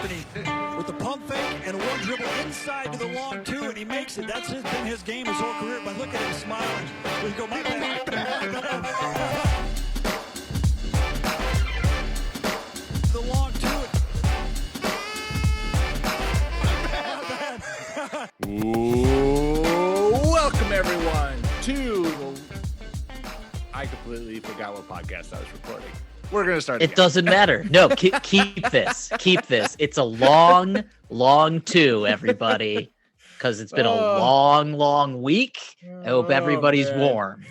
and he with the pump fake and one dribble inside to the long two, and he makes it. That's been his game his whole career. But look at him smiling. We go, my bad. The long two. Welcome everyone to I completely forgot what podcast I was recording. We're going to start again. It doesn't matter. No, keep this. Keep this. It's a long two, everybody, because it's been a long week. I hope everybody's warm.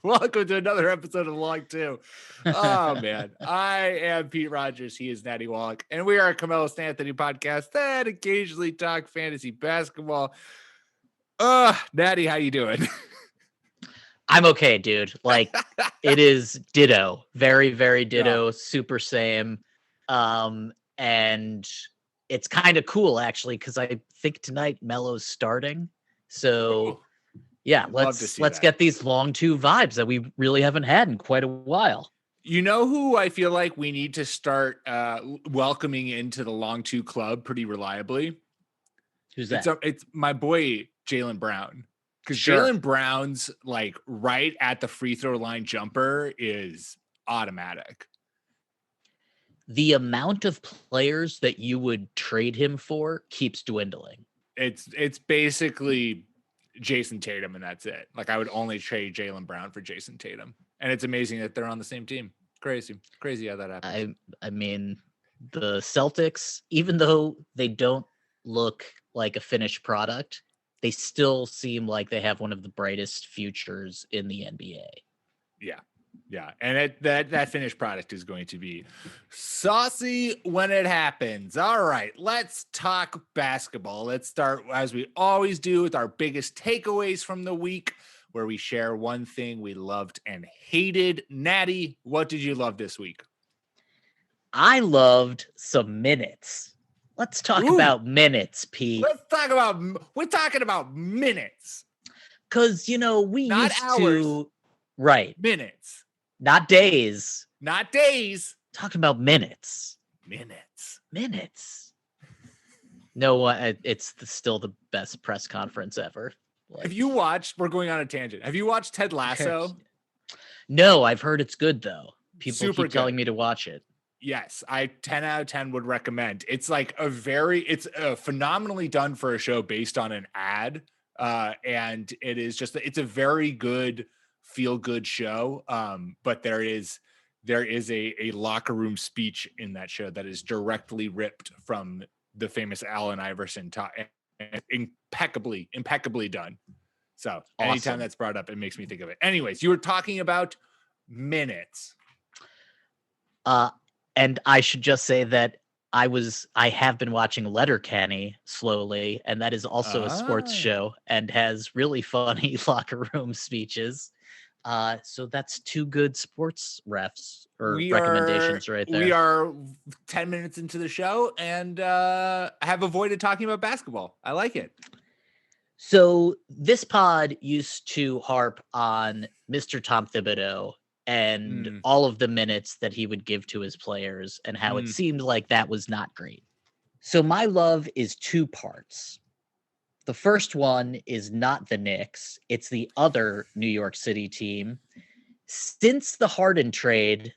Welcome to another episode of Long Two. Oh, man. I am Pete Rogers. He is Natty Wallach. And we are a Carmelo Stanthony podcast that occasionally talk fantasy basketball. Natty, how you doing? I'm okay, dude. Like, it is ditto. Very, very ditto. Yeah. Super same. And it's kind of cool, actually, because I think tonight Melo's starting. So, yeah, let's get these long two vibes that we really haven't had in quite a while. You know who I feel like we need to start welcoming into the long two club pretty reliably? Who's that? It's my boy, Jaylen Brown. Because Sure. Jaylen Brown's like right at the free throw line jumper is automatic. The amount of players that you would trade him for keeps dwindling. It's basically Jason Tatum, and that's it. Like, I would only trade Jaylen Brown for Jason Tatum. And it's amazing that they're on the same team. Crazy how that happens. I mean, the Celtics, even though they don't look like a finished product, they still seem like they have one of the brightest futures in the NBA. Yeah. And that finished product is going to be saucy when it happens. All right, let's talk basketball. Let's start, as we always do, with our biggest takeaways from the week, where we share one thing we loved and hated. Natty, what did you love this week? I loved some minutes. Let's talk about minutes, Pete. We're talking about minutes. Because, we not used hours, to, right. Minutes. Not days. Talking about minutes. No, it's still the best press conference ever. Have you watched, we're going on a tangent. Have you watched Ted Lasso? No, I've heard it's good though. People keep telling me to watch it. Yes, I 10 out of 10 would recommend. It's like it's phenomenally done for a show based on an ad. And it's a very good feel good show. But there is a locker room speech in that show that is directly ripped from the famous Allen Iverson impeccably done. So anytime that's brought up, it makes me think of it. Anyways, you were talking about minutes. And I should just say that I have been watching Letterkenny slowly, and that is also a sports show and has really funny locker room speeches. So that's two good sports refs or recommendations right there. We are 10 minutes into the show and have avoided talking about basketball. I like it. So this pod used to harp on Mr. Tom Thibodeau and all of the minutes that he would give to his players and how it seemed like that was not great. So my love is two parts. The first one is not the Knicks. It's the other New York City team. Since the Harden trade,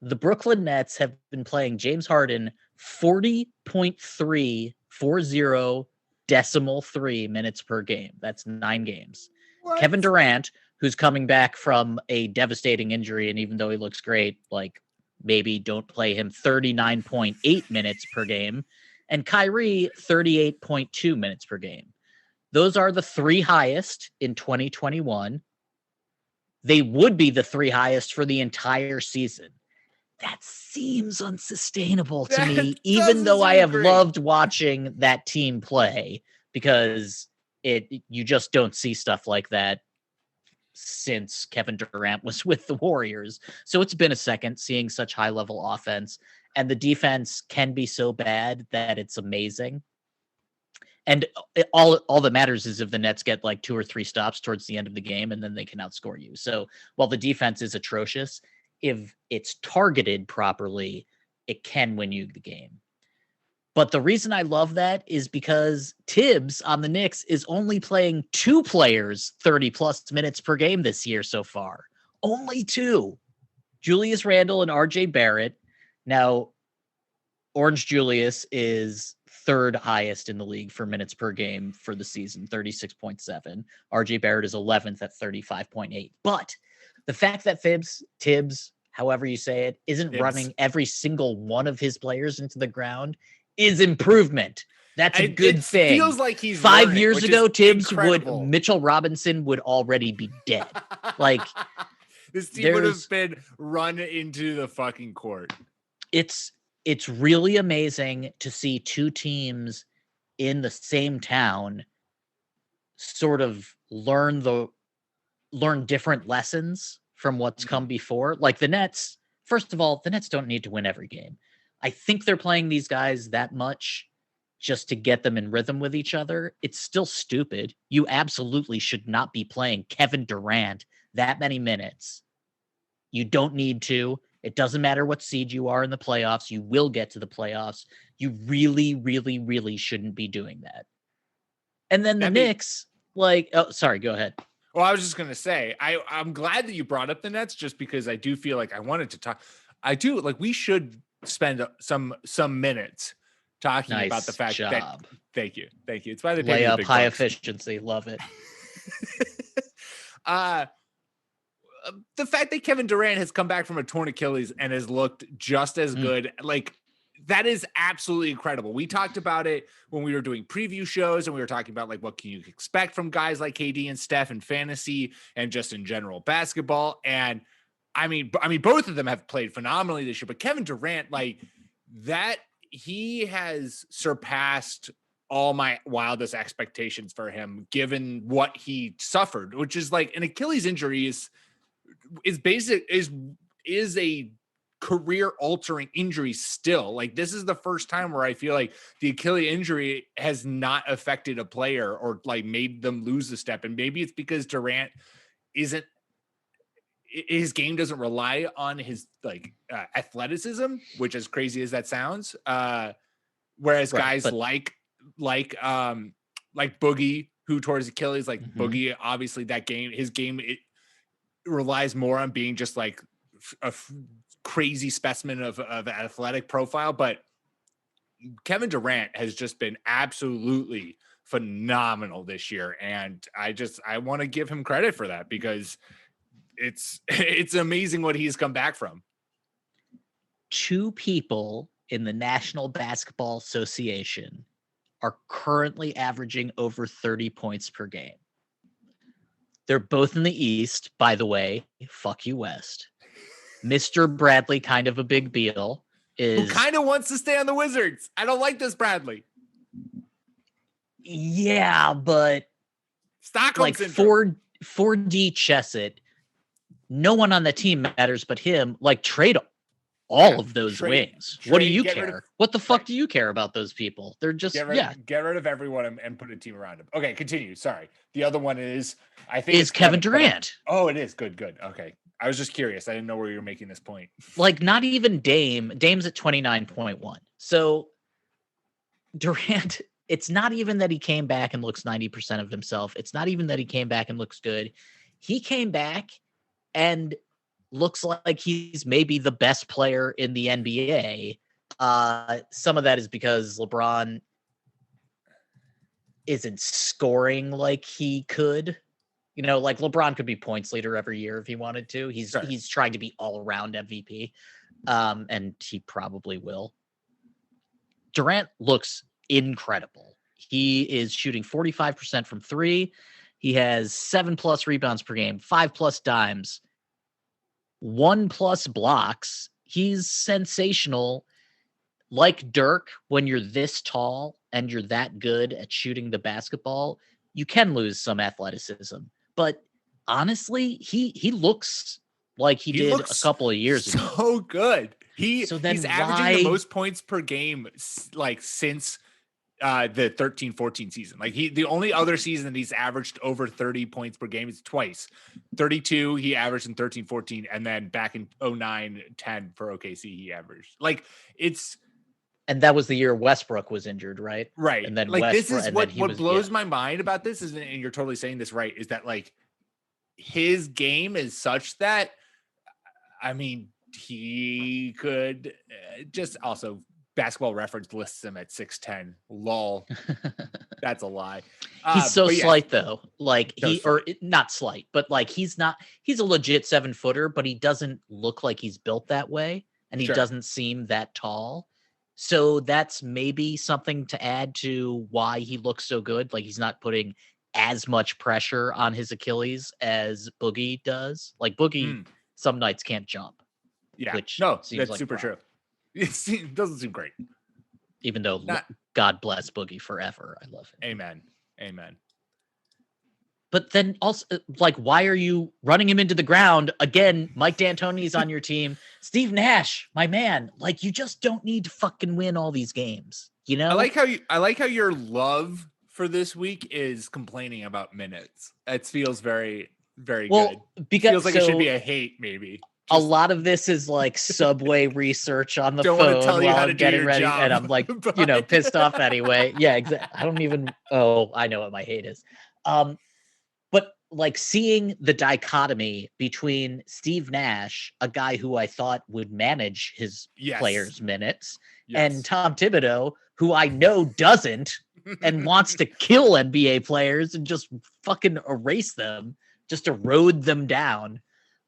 the Brooklyn Nets have been playing James Harden 40.3 minutes per game. That's 9 games. What? Kevin Durant, who's coming back from a devastating injury, and even though he looks great, like, maybe don't play him 39.8 minutes per game, and Kyrie 38.2 minutes per game. Those are the 3 highest in 2021. They would be the 3 highest for the entire season. That seems unsustainable to me, even though I have loved watching that team play, because you just don't see stuff like that since Kevin Durant was with the Warriors. So it's been a second seeing such high level offense, and the defense can be so bad that it's amazing. And all that matters is if the Nets get like 2 or 3 stops towards the end of the game, and then they can outscore you. So while the defense is atrocious, if it's targeted properly, it can win you the game. But the reason I love that is because Tibbs on the Knicks is only playing 2 players 30-plus minutes per game this year so far. Only 2. Julius Randle and RJ Barrett. Now, Orange Julius is 3rd highest in the league for minutes per game for the season, 36.7. RJ Barrett is 11th at 35.8. But the fact that Tibbs, however you say it, isn't running every single one of his players into the ground is improvement. That's a good thing. It feels like he's 5 years ago, Tibbs incredible. Mitchell Robinson would already be dead. Like, this team would have been run into the fucking court. It's really amazing to see 2 teams in the same town sort of learn different lessons from what's come before. Like the Nets, first of all, the Nets don't need to win every game. I think they're playing these guys that much just to get them in rhythm with each other. It's still stupid. You absolutely should not be playing Kevin Durant that many minutes. You don't need to. It doesn't matter what seed you are in the playoffs. You will get to the playoffs. You really, really, really shouldn't be doing that. And then the Knicks, sorry, go ahead. Well, I was just going to say, I'm glad that you brought up the Nets just because I do feel like I wanted to talk. We should spend some minutes talking about the fact that thank you. It's by the layup, high efficiency. Love it. The fact that Kevin Durant has come back from a torn Achilles and has looked just as good, like that is absolutely incredible. We talked about it when we were doing preview shows and we were talking about like, what can you expect from guys like KD and Steph in fantasy and just in general basketball. And I mean, both of them have played phenomenally this year, but Kevin Durant, like that, he has surpassed all my wildest expectations for him, given what he suffered, which is like an Achilles injury is a career altering injury still. Like this is the first time where I feel like the Achilles injury has not affected a player or like made them lose a step. And maybe it's because Durant his game doesn't rely on his athleticism, which as crazy as that sounds. Whereas guys like Boogie, who tore his Achilles, Boogie, obviously his game, it relies more on being just like a crazy specimen of athletic profile. But Kevin Durant has just been absolutely phenomenal this year. And I want to give him credit for that because it's amazing what he's come back from. 2 people in the National Basketball Association are currently averaging over 30 points per game. They're both in the East, by the way. Fuck you, West. Mr. Bradley, kind of a big deal, who kind of wants to stay on the Wizards. I don't like this Bradley. Yeah, but Stockholm syndrome. 4D Chesset, no one on the team matters but him. Like, trade all of those wings. What do you care? What the fuck do you care about those people? They're just get rid of everyone and put a team around him. Okay, continue. Sorry. The other one is it's Kevin Durant. Oh, it is. Good. Okay. I was just curious. I didn't know where you were making this point. Like, not even Dame. Dame's at 29.1. So Durant, it's not even that he came back and looks 90% of himself. It's not even that he came back and looks good. He came back and looks like he's maybe the best player in the NBA. Some of that is because LeBron isn't scoring like he could. You know, like LeBron could be points leader every year if he wanted to. He's trying to be all around MVP, and he probably will. Durant looks incredible. He is shooting 45% from 3. He has 7+ rebounds per game, 5+ dimes, 1+ blocks. He's sensational. Like Dirk, when you're this tall and you're that good at shooting the basketball, you can lose some athleticism. But honestly, he looks like he did a couple of years ago. So good. He's averaging the most points per game like since the 13-14 season. Like the only other season that he's averaged over 30 points per game is twice. 32 he averaged in 13-14, and then back in 09-10 for OKC he averaged. Like And that was the year Westbrook was injured, right? Right. And then like Westbrook, this is and what then he what was, blows yeah. my mind about this is, and you're totally saying this right, is that like his game is such that, I mean, he could just also Basketball Reference lists him at 6'10". Lol. That's a lie. He's so but yeah, slight though. Like So or not slight, but like he's a legit 7-footer, but he doesn't look like he's built that way. And he Sure. doesn't seem that tall. So that's maybe something to add to why he looks so good. Like he's not putting as much pressure on his Achilles as Boogie does. Like Boogie some nights can't jump. Yeah. Which No, seems that's like super true. It doesn't seem great. Even though God bless Boogie forever. I love him. Amen. But then also, like, why are you running him into the ground? Again, Mike D'Antoni's on your team. Steve Nash, my man. Like, you just don't need to fucking win all these games. You know? I like how your love for this week is complaining about minutes. It feels very, very good. Because it feels like it should be a hate, maybe. A lot of this is like Subway research on the don't phone wanna tell you while how I'm to do getting your ready, job, and I'm like, but- pissed off anyway. Yeah, exactly. I don't even. Oh, I know what my hate is. But like seeing the dichotomy between Steve Nash, a guy who I thought would manage his players' minutes, and Tom Thibodeau, who I know doesn't and wants to kill NBA players and just fucking erase them, just erode them down.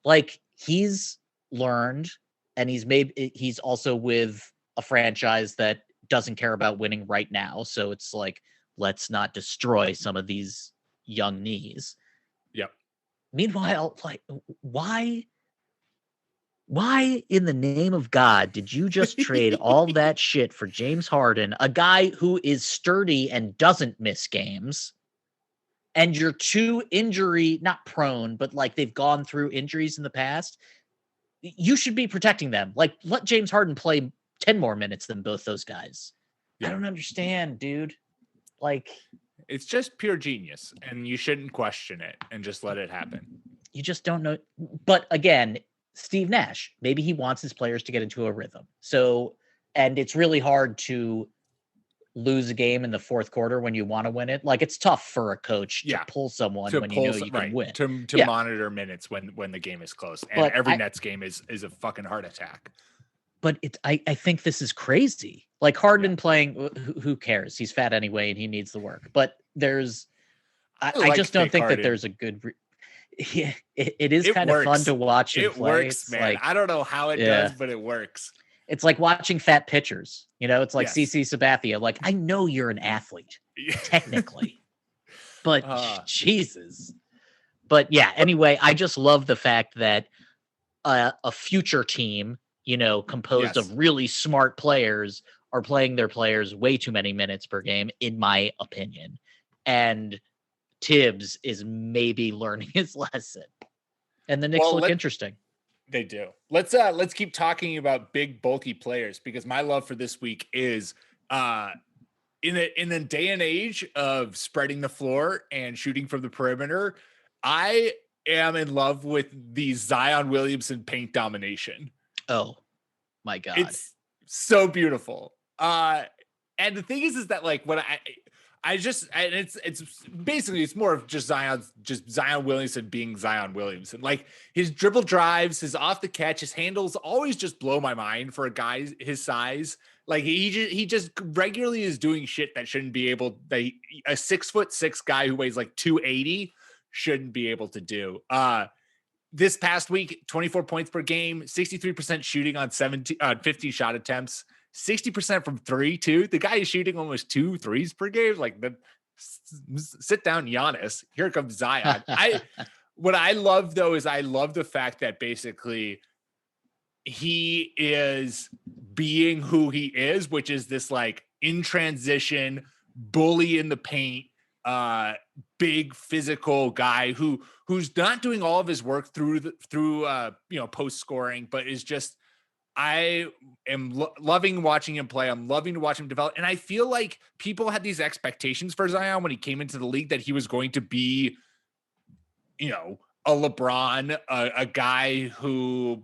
Like he's learned, and he's also with a franchise that doesn't care about winning right now. So it's like, let's not destroy some of these young knees. Yep. Meanwhile, like, why in the name of God did you just trade all that shit for James Harden, a guy who is sturdy and doesn't miss games? And you're too injury, not prone, but like they've gone through injuries in the past. You should be protecting them. Like, let James Harden play 10 more minutes than both those guys. Yeah. I don't understand, dude. Like, it's just pure genius, and you shouldn't question it and just let it happen. You just don't know. But again, Steve Nash, maybe he wants his players to get into a rhythm. So, and it's really hard to lose a game in the fourth quarter when you want to win it. Like, it's tough for a coach to pull someone when you know you can win. To monitor minutes when the game is close. And every Nets game is a fucking heart attack. But I think this is crazy. Like Harden playing, who cares? He's fat anyway, and he needs the work. But I just don't think that there's a good. It is kind of fun to watch. It works, man. Like, I don't know how it does, but it works. It's like watching fat pitchers. It's like CC Sabathia. Like, I know you're an athlete, technically, but Jesus. But yeah, anyway, I just love the fact that a future team, composed of really smart players, are playing their players way too many minutes per game, in my opinion. And Tibbs is maybe learning his lesson. And the Knicks look interesting. They do. Let's keep talking about big, bulky players, because my love for this week is in a day and age of spreading the floor and shooting from the perimeter, I am in love with the Zion Williamson paint domination. Oh my God. It's so beautiful. And the thing is that like when it's basically, it's more of just Zion Williamson being Zion Williamson. Like his dribble drives, his off the catch, his handles always just blow my mind for a guy his size. Like he just regularly is doing shit that shouldn't be able. A 6'6" guy who weighs like 280 shouldn't be able to do. This past week, 24 points per game, 63% shooting on 50 shot attempts. 60% from three, too. The guy is shooting almost 2 threes per game. Like, sit down, Giannis. Here comes Zion. What I love, though, is I love the fact that basically he is being who he is, which is this like in transition, bully in the paint, big physical guy who's not doing all of his work through post scoring, but is just. I am loving watching him play. I'm loving to watch him develop. And I feel like people had these expectations for Zion when he came into the league that he was going to be, a LeBron, a guy who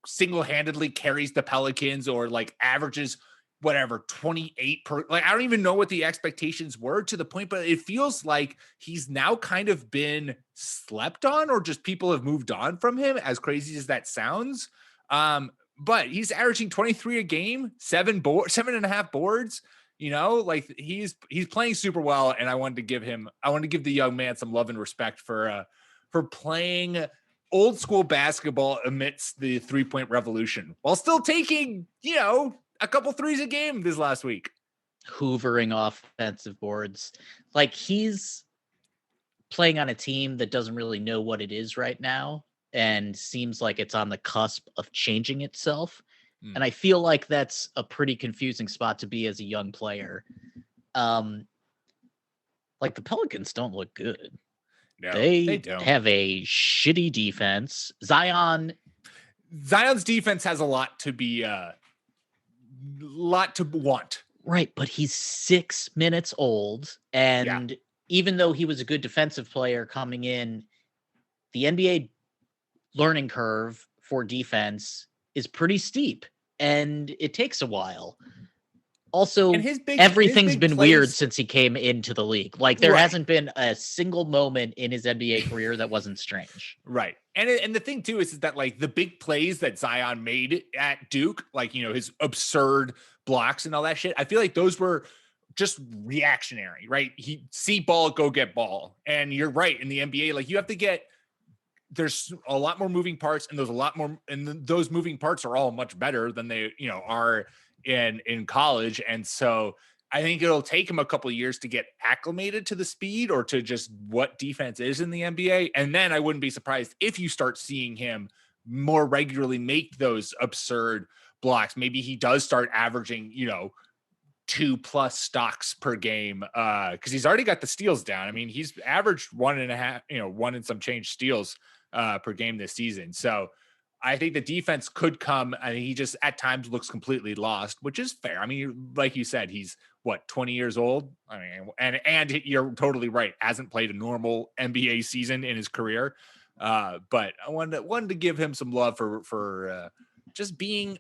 single-handedly carries the Pelicans or like averages whatever 28 per, like I don't even know what the expectations were to the point, but it feels like he's now kind of been slept on, or just people have moved on from him, as crazy as that sounds. But he's averaging 23 a game, 7.5 boards, like he's playing super well. And I wanted to give the young man some love and respect for playing old school basketball amidst the 3-point revolution while still taking, a couple threes a game this last week. Hoovering offensive boards. Like, he's playing on a team that doesn't really know what it is right now and seems like it's on the cusp of changing itself. And I feel like that's a pretty confusing spot to be as a young player. Like, the Pelicans don't look good. No, they don't have a shitty defense. Zion's defense has a lot to want. Right, but he's 6 minutes old, and even though he was a good defensive player coming in, the NBA learning curve for defense is pretty steep, and it takes a while. Also, everything's been weird since he came into the league. Like, there hasn't been a single moment in his NBA career that wasn't strange. Right. And the thing too is that, like, the big plays that Zion made at Duke, like, his absurd blocks and all that shit, I feel like those were just reactionary, right? He see ball, go get ball. And you're right, in the NBA, like, you have to there's a lot more moving parts, and there's a lot more, and those moving parts are all much better than they, are in college. And so I think it'll take him a couple of years to get acclimated to the speed, or to just what defense is in the NBA. And then I wouldn't be surprised if you start seeing him more regularly make those absurd blocks. Maybe he does start averaging, 2+ stocks per game, because he's already got the steals down. I mean, he's averaged 1.5, 1 and some change steals per game this season. So I think the defense could come. I mean, he just at times looks completely lost, which is fair. I mean, like you said, he's 20 years old. I mean, and you're totally right, hasn't played a normal NBA season in his career. But I wanted to give him some love for just being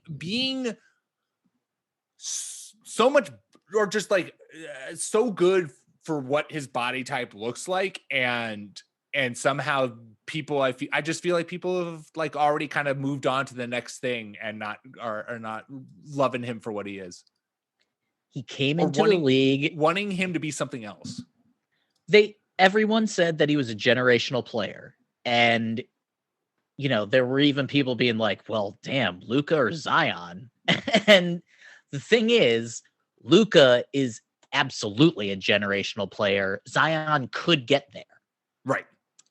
so much, or just like so good for what his body type looks like. And somehow I just feel like people have, like, already kind of moved on to the next thing and are not loving him for what he is. He came into the league wanting him to be something else. Everyone said that he was a generational player. And, there were even people being like, well, damn, Luka or Zion. And the thing is, Luka is absolutely a generational player. Zion could get there. Right.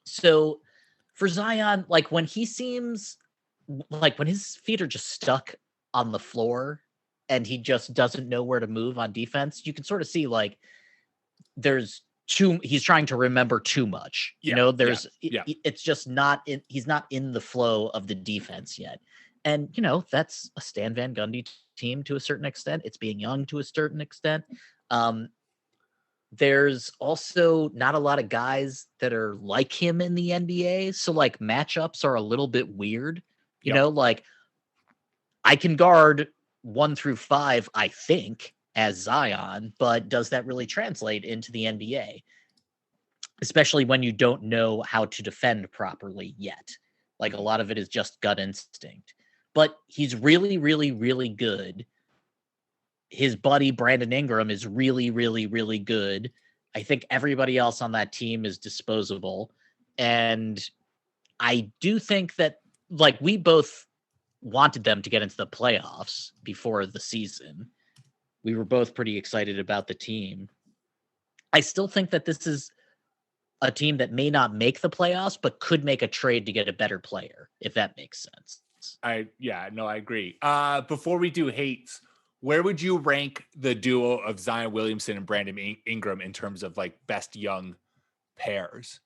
So for Zion, like, when he seems like, when his feet are just stuck on the floor and he just doesn't know where to move on defense, you can sort of see, like, he's trying to remember too much. It's just he's not in the flow of the defense yet. And, that's a Stan Van Gundy team to a certain extent. It's being young to a certain extent. There's also not a lot of guys that are like him in the NBA. So, like, matchups are a little bit weird. Like, I can guard 1 through 5, I think, as Zion, but does that really translate into the NBA? Especially when you don't know how to defend properly yet. Like, a lot of it is just gut instinct. But he's really, really, really good. His buddy Brandon Ingram is really, really, really good. I think everybody else on that team is disposable. And I do think that, like, we both wanted them to get into the playoffs before the season. We were both pretty excited about the team. I still think that this is a team that may not make the playoffs, but could make a trade to get a better player, if that makes sense. I agree. Before we do hates, where would you rank the duo of Zion Williamson and Brandon Ingram in terms of, like, best young pairs?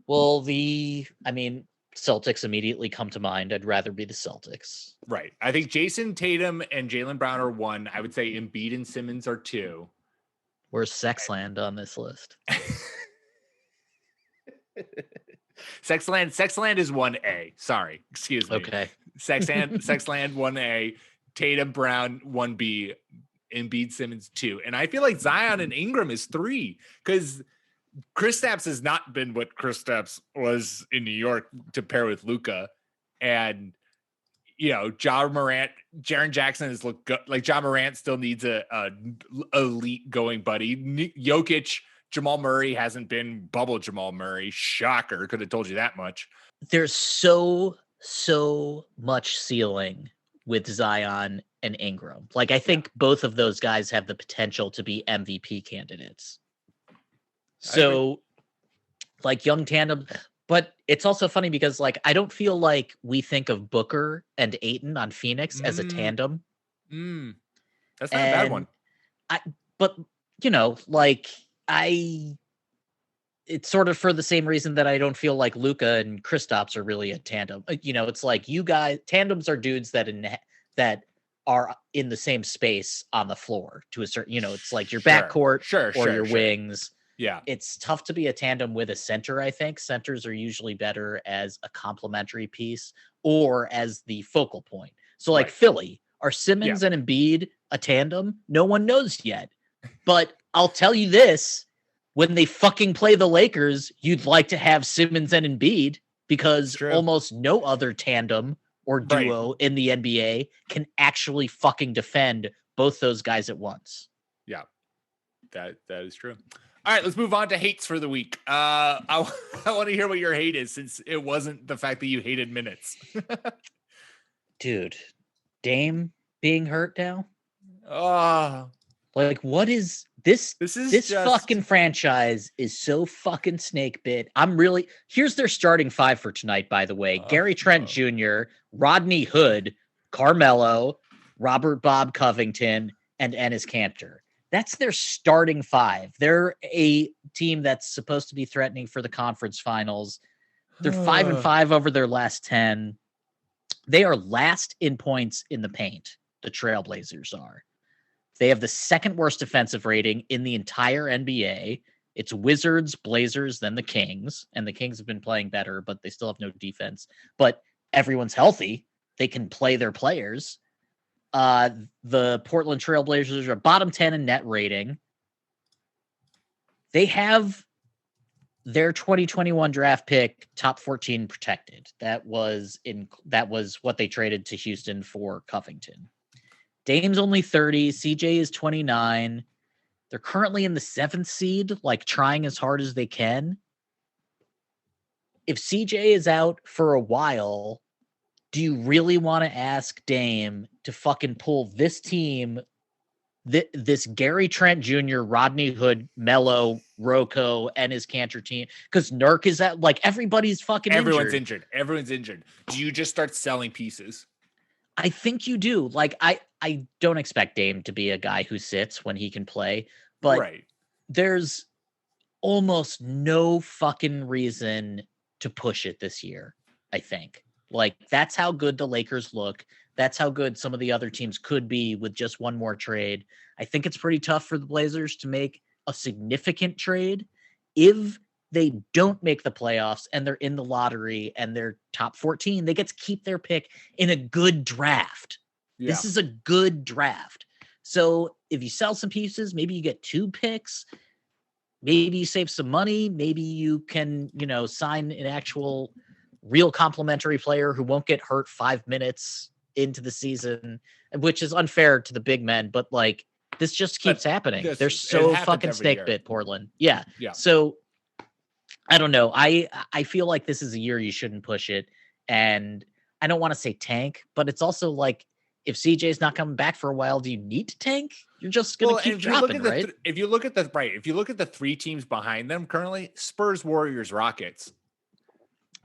Well, Celtics immediately come to mind. I'd rather be the Celtics. Right. I think Jason Tatum and Jaylen Brown are 1. I would say Embiid and Simmons are 2. Where's Sexland on this list? Sexland is 1A. Sorry. Excuse me. Okay. Sexland 1A. Tatum, Brown 1B, Embiid, Simmons 2. And I feel like Zion and Ingram is 3 because Kristaps has not been what Kristaps was in New York to pair with Luka. And, Ja Morant, Jaren Jackson has looked good. Like Ja Morant still needs a elite going buddy. Jokic, Jamal Murray hasn't been bubble Jamal Murray. Shocker. Could have told you that much. There's so much ceiling with Zion and Ingram. Like, I think both of those guys have the potential to be MVP candidates. So, like, young tandem. But it's also funny because, like, I don't feel like we think of Booker and Ayton on Phoenix as a tandem. That's not a bad one. It's sort of for the same reason that I don't feel like Luka and Kristaps are really a tandem. It's like you guys, tandems are dudes that are in the same space on the floor to a certain, it's like your backcourt or your wings. Yeah. It's tough to be a tandem with a center, I think. Centers are usually better as a complementary piece or as the focal point. So like Philly, are Simmons and Embiid a tandem? No one knows yet. But I'll tell you this, when they fucking play the Lakers, you'd like to have Simmons and Embiid because almost no other tandem or duo in the NBA can actually fucking defend both those guys at once. Yeah, that is true. All right, let's move on to hates for the week. I want to hear what your hate is, since it wasn't the fact that you hated minutes. Dude, Dame being hurt now? Oh, like, what is this? This just... fucking franchise is so fucking snake bit. Here's their starting 5 for tonight, by the way. Gary Trent Jr., Rodney Hood, Carmelo, Robert Bob Covington, and Enes Kanter. That's their starting 5. They're a team that's supposed to be threatening for the conference finals. They're 5-5 over their last 10. They are last in points in the paint. The Trailblazers are. They have the second worst defensive rating in the entire NBA. It's Wizards, Blazers, then the Kings. And the Kings have been playing better, but they still have no defense. But everyone's healthy. They can play their players. The Portland Trailblazers are bottom 10 in net rating. They have their 2021 draft pick top 14 protected. That was what they traded to Houston for Covington. Dame's only 30. CJ is 29. They're currently in the 7th seed, like trying as hard as they can. If CJ is out for a while, do you really want to ask Dame to fucking pull this team, this Gary Trent Jr., Rodney Hood, Melo, Rocco, and his Cantor team? Because Nurk is out. Like, everybody's fucking injured. Everyone's injured. Do you just start selling pieces? I think you do. Like, I don't expect Dame to be a guy who sits when he can play, but there's almost no fucking reason to push it this year, I think. Like, that's how good the Lakers look. That's how good some of the other teams could be with just one more trade. I think it's pretty tough for the Blazers to make a significant trade. If they don't make the playoffs and they're in the lottery and they're top 14, they get to keep their pick in a good draft. Yeah. This is a good draft. So if you sell some pieces, maybe you get 2 picks. Maybe you save some money. Maybe you can, sign an actual real complimentary player who won't get hurt 5 minutes into the season, which is unfair to the big men, but like, this just keeps happening. They're so fucking snake bit, Portland. Yeah. So I don't know. I feel like this is a year you shouldn't push it. And I don't want to say tank, but it's also like, if CJ's not coming back for a while, do you need to tank? You're just going to keep dropping, right? If you look at the 3 teams behind them currently, Spurs, Warriors, Rockets.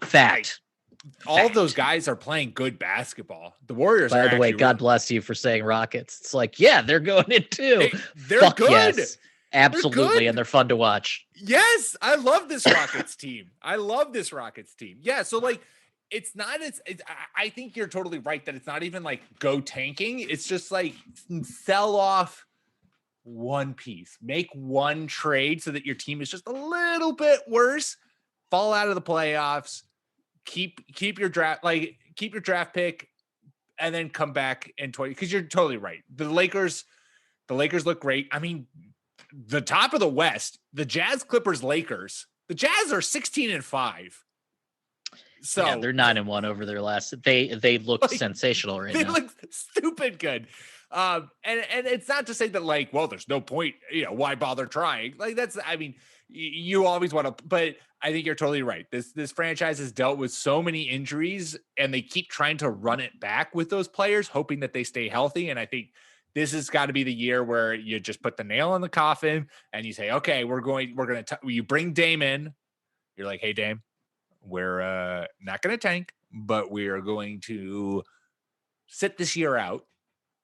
Fact. All those guys are playing good basketball. The Warriors By the way, God bless you for saying Rockets. It's like, yeah, they're going in too. They're good. Yes. Absolutely. They're good. And they're fun to watch. Yes. I love this Rockets team. Yeah. So like, it's not, I think you're totally right that it's not even like go tanking. It's just like sell off one piece, make one trade so that your team is just a little bit worse, fall out of the playoffs, keep your draft pick and then come back in 20, because you're totally right. The Lakers look great. I mean, the top of the West, the Jazz, Clippers, Lakers. The Jazz are 16-5. So yeah, they're 9-1 over their last. They look like, sensational right they now. look stupid good. And it's not to say that like, well, there's no point, why bother trying? Like that's, I mean, you always want to, but I think you're totally right. This franchise has dealt with so many injuries, and they keep trying to run it back with those players, hoping that they stay healthy. And I think this has got to be the year where you just put the nail in the coffin and you say, okay, we're going to, you bring Dame in. You're like, hey, Dame, we're not going to tank, but we are going to sit this year out,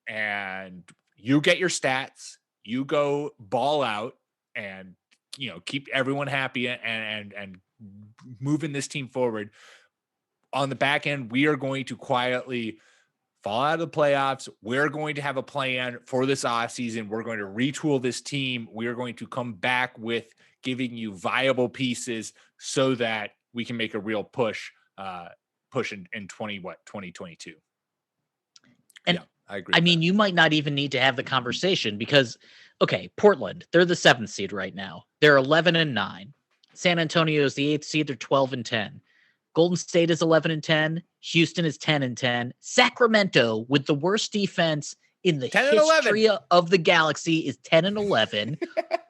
and you get your stats, you go ball out, and, keep everyone happy and moving this team forward. On the back end, we are going to quietly fall out of the playoffs. We're going to have a plan for this offseason. We're going to retool this team. We are going to come back with giving you viable pieces so that we can make a real push in 2022. And yeah, I agree. I mean, you might not even need to have the conversation because, okay, Portland, they're the 7th seed right now. They're 11-9. San Antonio is the 8th seed. They're 12-10. Golden State is 11-10. Houston is 10-10. Sacramento, with the worst defense in the history of the galaxy, is 10-11.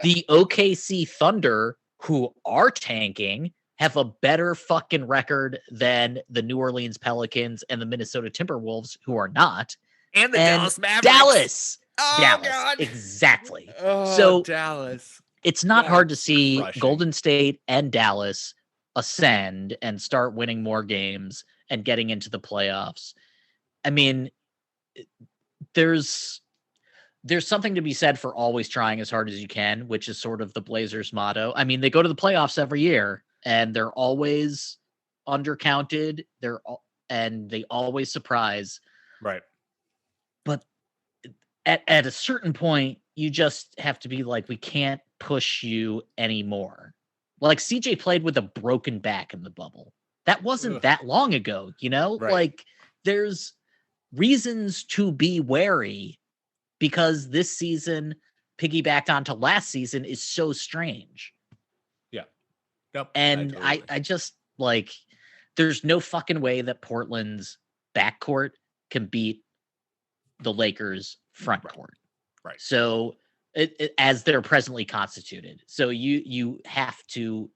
The OKC Thunder, who are tanking, have a better fucking record than the New Orleans Pelicans and the Minnesota Timberwolves, who are not. And the Dallas Mavericks. Dallas. Oh, Dallas. God. Exactly. Oh, so Dallas. It's not hard to see crushing. Golden State and Dallas ascend and start winning more games and getting into the playoffs. I mean, there's something to be said for always trying as hard as you can, which is sort of the Blazers motto. I mean, they go to the playoffs every year and they're always undercounted. And they always surprise. Right. But at a certain point, you just have to be like, we can't push you anymore. Like CJ played with a broken back in the bubble. That wasn't that long ago, Right. Like there's reasons to be wary because this season piggybacked onto last season is so strange. Yeah. Yep. And I just like, there's no fucking way that Portland's backcourt can beat the Lakers front court. Right. So as they're presently constituted. So you have to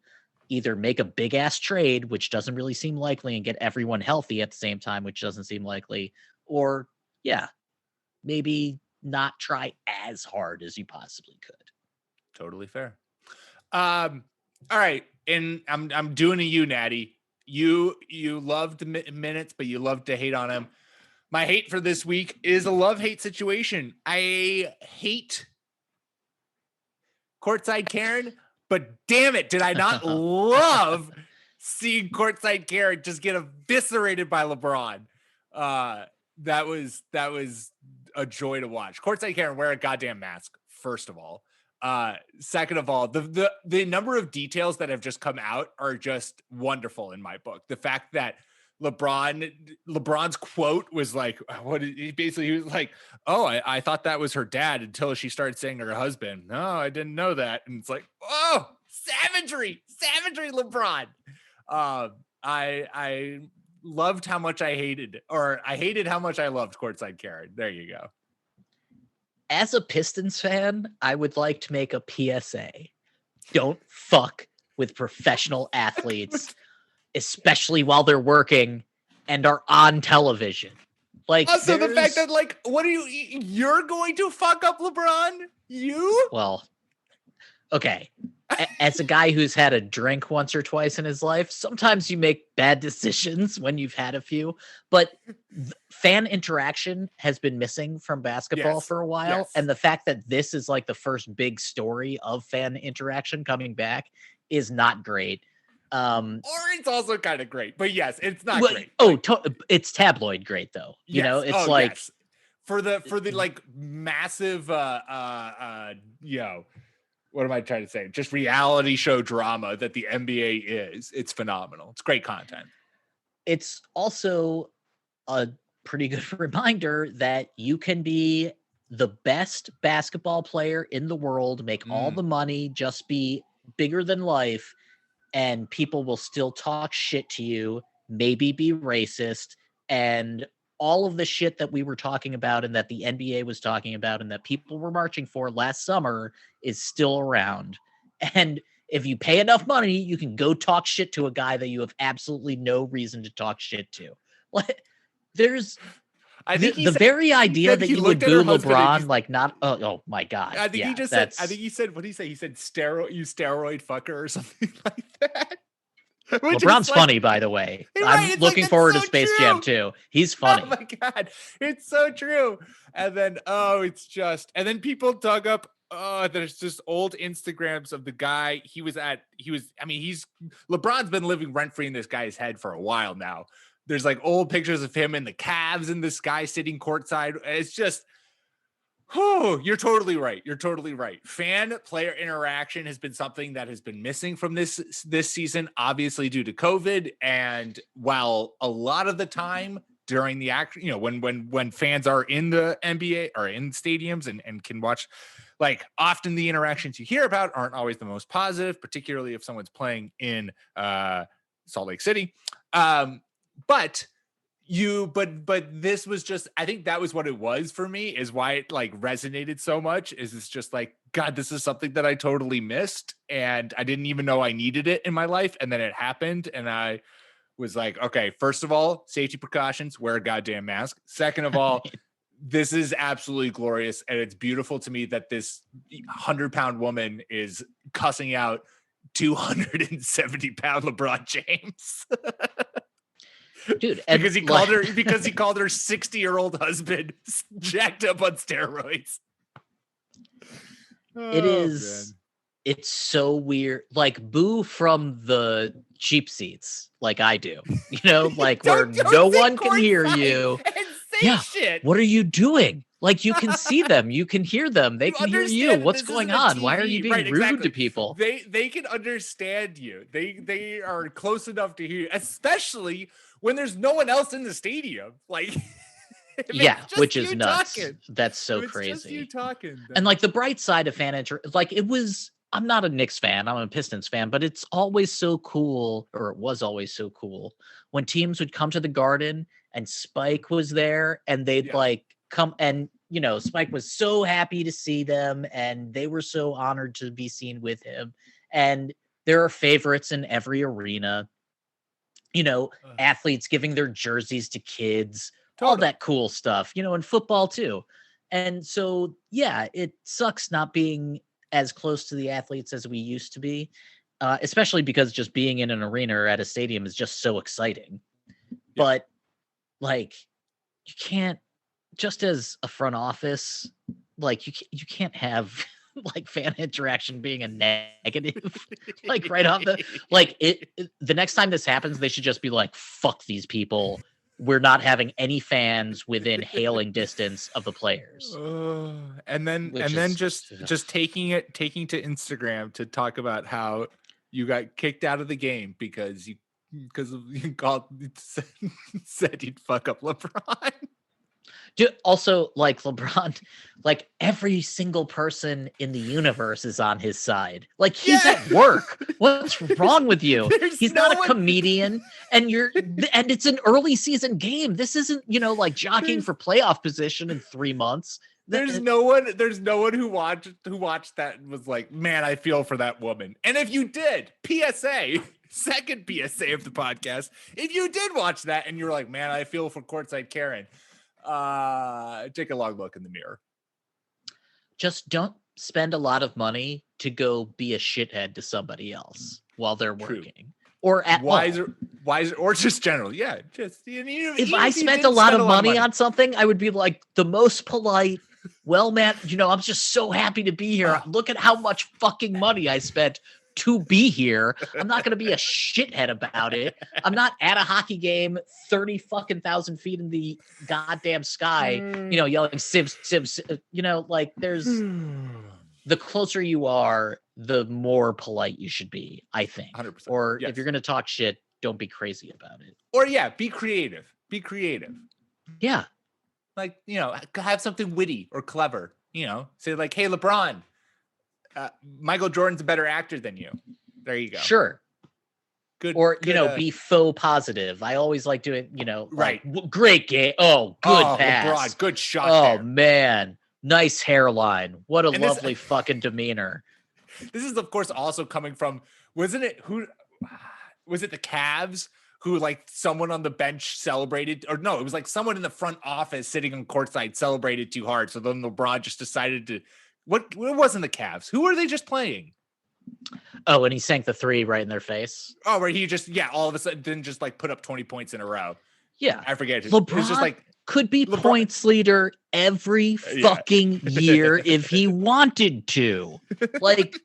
either make a big ass trade, which doesn't really seem likely, and get everyone healthy at the same time, which doesn't seem likely, or maybe not try as hard as you possibly could. Totally fair. All right. And I'm doing to you, Natty. You loved minutes, but you love to hate on him. My hate for this week is a love-hate situation. I hate Courtside Karen, but damn it, did I not love seeing Courtside Karen just get eviscerated by LeBron? That was a joy to watch. Courtside Karen, wear a goddamn mask, first of all. Second of all, the number of details that have just come out are just wonderful in my book. The fact that LeBron's quote was like, he was like, oh, I thought that was her dad until she started saying her husband. No, I didn't know that. And it's like, oh, savagery, LeBron. I loved how much I hated how much I loved Courtside Karen. There you go. As a Pistons fan, I would like to make a PSA. Don't fuck with professional athletes. Especially while they're working and are on television. Like, also the fact that, like, what are you're going to fuck up LeBron? Well, okay. As a guy who's had a drink once or twice in his life, sometimes you make bad decisions when you've had a few, but fan interaction has been missing from basketball for a while. Yes. And the fact that this is like the first big story of fan interaction coming back is not great. Or it's also kind of great, but yes, it's not great. It's tabloid great though. You know, it's for the like massive, what am I trying to say? Just reality show drama that the NBA is. It's phenomenal. It's great content. It's also a pretty good reminder that you can be the best basketball player in the world, make all the money, just be bigger than life, and people will still talk shit to you, maybe be racist, and all of the shit that we were talking about and that the NBA was talking about and that people were marching for last summer is still around. And if you pay enough money, you can go talk shit to a guy that you have absolutely no reason to talk shit to. Like, there's I think the very idea that you would boo LeBron, like not. Oh my god! I think he just said. I think he said. What did he say? He said steroid fucker or something like that. LeBron's funny, by the way. I'm looking forward to Space Jam 2. He's funny. Oh my god, it's so true. And then and then people dug up. There's just old Instagrams of the guy. LeBron's been living rent free in this guy's head for a while now. There's like old pictures of him in the Cavs and this guy sitting courtside. It's just, you're totally right. You're totally right. Fan player interaction has been something that has been missing from this season, obviously due to COVID. And while a lot of the time during the action, when fans are in the NBA or in stadiums and can watch, like often the interactions you hear about aren't always the most positive, particularly if someone's playing in Salt Lake City. But this was just, I think that was what it was for me, is why it like resonated so much. Is it's just like, God, this is something that I totally missed and I didn't even know I needed it in my life. And then it happened. And I was like, okay, first of all, safety precautions, wear a goddamn mask. Second of all, this is absolutely glorious. And it's beautiful to me that this 100-pound woman is cussing out 270-pound LeBron James. Dude, because he called her 60-year-old husband jacked up on steroids. It's so weird. Like, boo from the cheap seats, like I do. Like where no one can hear you. Shit. What are you doing? Like, you can see them, you can hear them, they can hear you. What's going on? Why are you being rude to people? They can understand you. They are close enough to hear you, especially when there's no one else in the stadium. Like, which is nuts. Talking. That's so it's crazy. Just you talking. And like the bright side of like it was. I'm not a Knicks fan. I'm a Pistons fan, but it's always so cool, or it was always so cool when teams would come to the Garden and Spike was there and they'd like come and, Spike was so happy to see them and they were so honored to be seen with him. And there are favorites in every arena, athletes giving their jerseys to kids, all that cool stuff, in football too. And so, it sucks not being as close to the athletes as we used to be, especially because just being in an arena or at a stadium is just so exciting. But like, you can't, just as a front office, like you can't have like fan interaction being a negative, like right off the next time this happens, they should just be like, fuck these people. We're not having any fans within hailing distance of the players. And then just taking to Instagram to talk about how you got kicked out of the game because you said you'd fuck up LeBron. Dude, also, like LeBron, like every single person in the universe is on his side. Like he's at work. What's wrong with you? He's not a comedian, and it's an early season game. This isn't, like jockeying for playoff position in 3 months. There's no one who watched that and was like, man, I feel for that woman. And if you did, PSA, second PSA of the podcast, if you did watch that and you're like, man, I feel for Courtside Karen, take a long look in the mirror. Just don't spend a lot of money to go be a shithead to somebody else while they're working. Or at wiser, or just general. Yeah, just if I spent a lot of money on something, I would be like the most polite. Well, man, I'm just so happy to be here. Look at how much fucking money I spent to be here. I'm not going to be a shithead about it. I'm not at a hockey game 30 fucking thousand feet in the goddamn sky, yelling Sibs, like there's the closer you are, the more polite you should be, I think. 100%. Or if you're going to talk shit, don't be crazy about it. Or be creative. Be creative. Yeah. Like, have something witty or clever, say like, hey, LeBron, Michael Jordan's a better actor than you. There you go. Sure. Good. Or, good, be faux positive. I always like doing, right. Great game. Oh, good pass. LeBron, good shot Oh, there. man. Nice hairline. What a And lovely fucking demeanor. This is, of course, also coming from, was it the Cavs who, like, someone on the bench celebrated, or no, it was like someone in the front office sitting on courtside celebrated too hard. So then LeBron just decided to, it wasn't the Cavs. Who were they just playing? Oh, and he sank the three right in their face. Oh, where he just, all of a sudden didn't just like put up 20 points in a row. Yeah. I forget. LeBron it was just like could be points leader every fucking year if he wanted to. Like,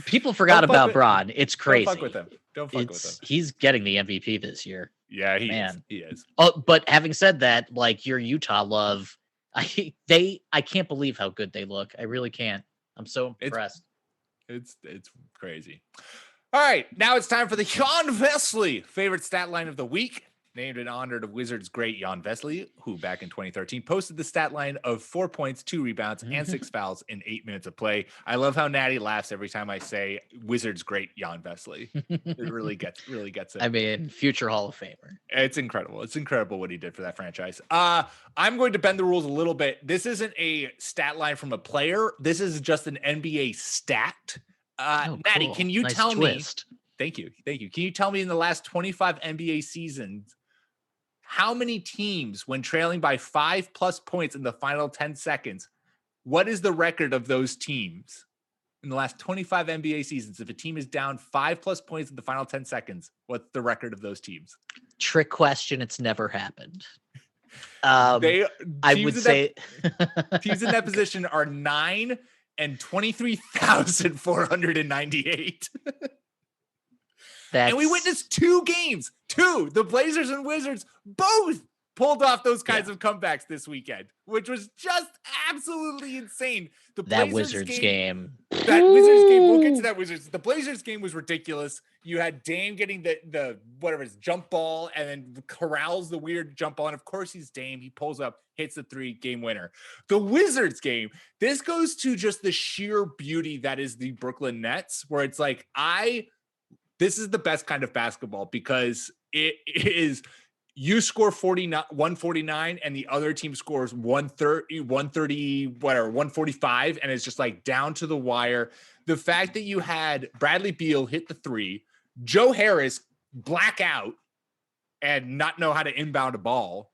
people forgot about Bron. It's crazy. Don't fuck with him. With him. He's getting the MVP this year. Yeah, he is. Oh, but having said that, like, your Utah love, I can't believe how good they look. I really can't. I'm so impressed. It's crazy. All right, now it's time for the Jan Vesley favorite stat line of the week. Named in honor of Wizards great Jan Vesley, who back in 2013 posted the stat line of 4 points, 2 rebounds, and 6 fouls in 8 minutes of play. I love how Natty laughs every time I say Wizards great Jan Vesley. It really gets it. I mean, future Hall of Famer. It's incredible. It's incredible what he did for that franchise. I'm going to bend the rules a little bit. This isn't a stat line from a player. This is just an NBA stat. Natty, cool. Can you nice tell twist. me? Thank you. Can you tell me in the last 25 NBA seasons, how many teams, when trailing by 5+ points in the final 10 seconds, what is the record of those teams in the last 25 NBA seasons? If a team is down 5+ points in the final 10 seconds, what's the record of those teams? Trick question. It's never happened. I would say teams in that position are 9 and 23,498. And we witnessed 2 games. The Blazers and Wizards both pulled off those kinds of comebacks this weekend, which was just absolutely insane. That Wizards game. We'll get to that Wizards. The Blazers game was ridiculous. You had Dame getting the whatever his jump ball and then corrals the weird jump ball. And of course he's Dame. He pulls up, hits the 3, game winner. The Wizards game, this goes to just the sheer beauty that is the Brooklyn Nets, where it's like, this is the best kind of basketball because it is you score 149 and the other team scores 130, whatever, 145. And it's just like down to the wire. The fact that you had Bradley Beal hit the 3, Joe Harris black out and not know how to inbound a ball.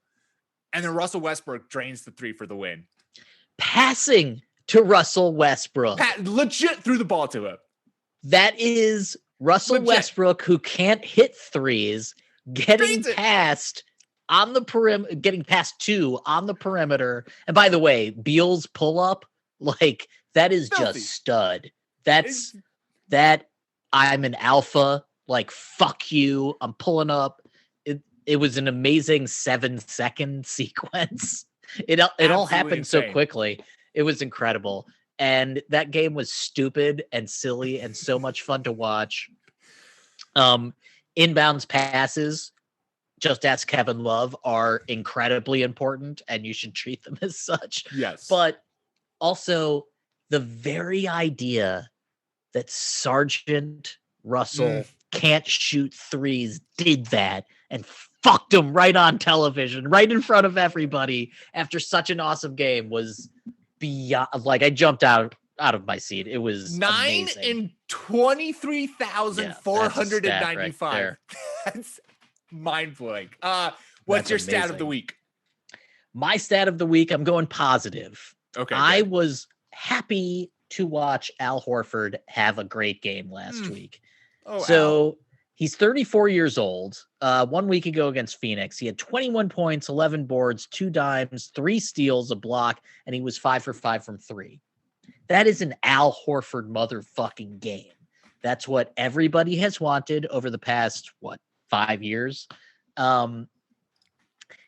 And then Russell Westbrook drains the 3 for the win. Passing to Russell Westbrook. Legit threw the ball to him. That is Russell Westbrook, who can't hit threes, getting past on the perimeter, getting past 2 on the perimeter. And by the way, Beal's pull up, like, that is filthy. Just stud. That I'm an alpha, like, fuck you. I'm pulling up. It was an amazing 7-second sequence. It all happened insane. So quickly. It was incredible. And that game was stupid and silly and so much fun to watch. Inbounds passes, just ask Kevin Love, are incredibly important, and you should treat them as such. Yes. But also the very idea that Sergeant Russell can't shoot threes did that and fucked him right on television, right in front of everybody after such an awesome game was beyond, like, I jumped out of my seat. It was 9 amazing. and 23,495. Right, that's mind-blowing. What's your stat of the week? My stat of the week, I'm going positive. Okay. I was happy to watch Al Horford have a great game last week. So he's 34 years old. 1 week ago against Phoenix, he had 21 points, 11 boards, 2 dimes, 3 steals, a block, and he was 5 for 5 from 3. That is an Al Horford motherfucking game. That's what everybody has wanted over the past, 5 years.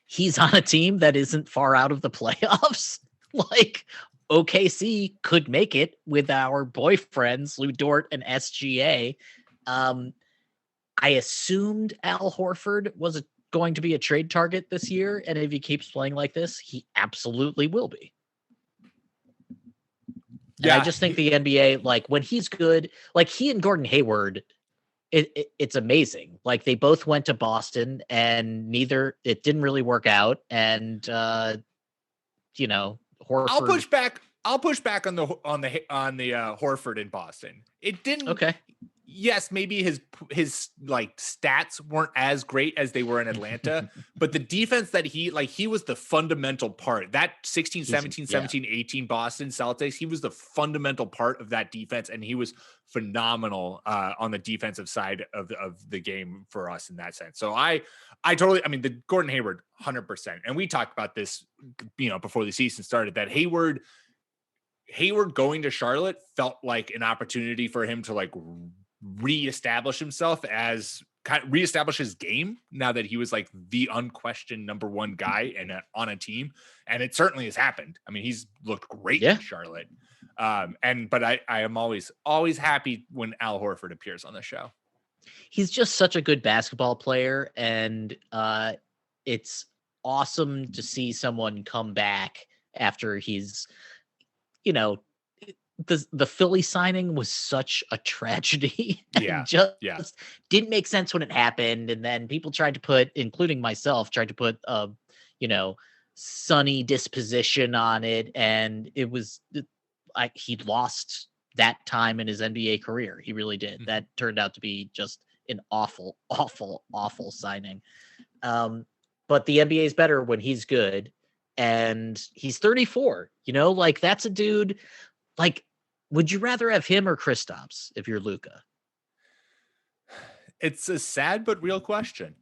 He's on a team that isn't far out of the playoffs. Like, OKC could make it with our boyfriends, Lou Dort and SGA. I assumed Al Horford was going to be a trade target this year, and if he keeps playing like this, he absolutely will be. And I just think the NBA, like when he's good, like he and Gordon Hayward, it's amazing. Like they both went to Boston, and it didn't really work out. And Horford. I'll push back on the Horford in Boston. It didn't. Okay. Yes, maybe his like stats weren't as great as they were in Atlanta, but the defense that he was the fundamental part. That 16, 17, 17, 18 Boston Celtics, he was the fundamental part of that defense, and he was phenomenal on the defensive side of the game for us in that sense. So I mean, the Gordon Hayward 100%. And we talked about this, before the season started, that Hayward going to Charlotte felt like an opportunity for him to like reestablish himself reestablish his game now that he was like the unquestioned number one guy on a team. And it certainly has happened. I mean, he's looked great in Charlotte. But I am always happy when Al Horford appears on the show. He's just such a good basketball player. And it's awesome to see someone come back after he's, the Philly signing was such a tragedy. Just didn't make sense when it happened. And then people including myself, tried to put sunny disposition on it. And it was he lost that time in his NBA career. He really did. That turned out to be just an awful, awful, awful signing. But the NBA is better when he's good. And he's 34, that's a dude. Like, would you rather have him or Kristaps if you're Luka? It's a sad but real question.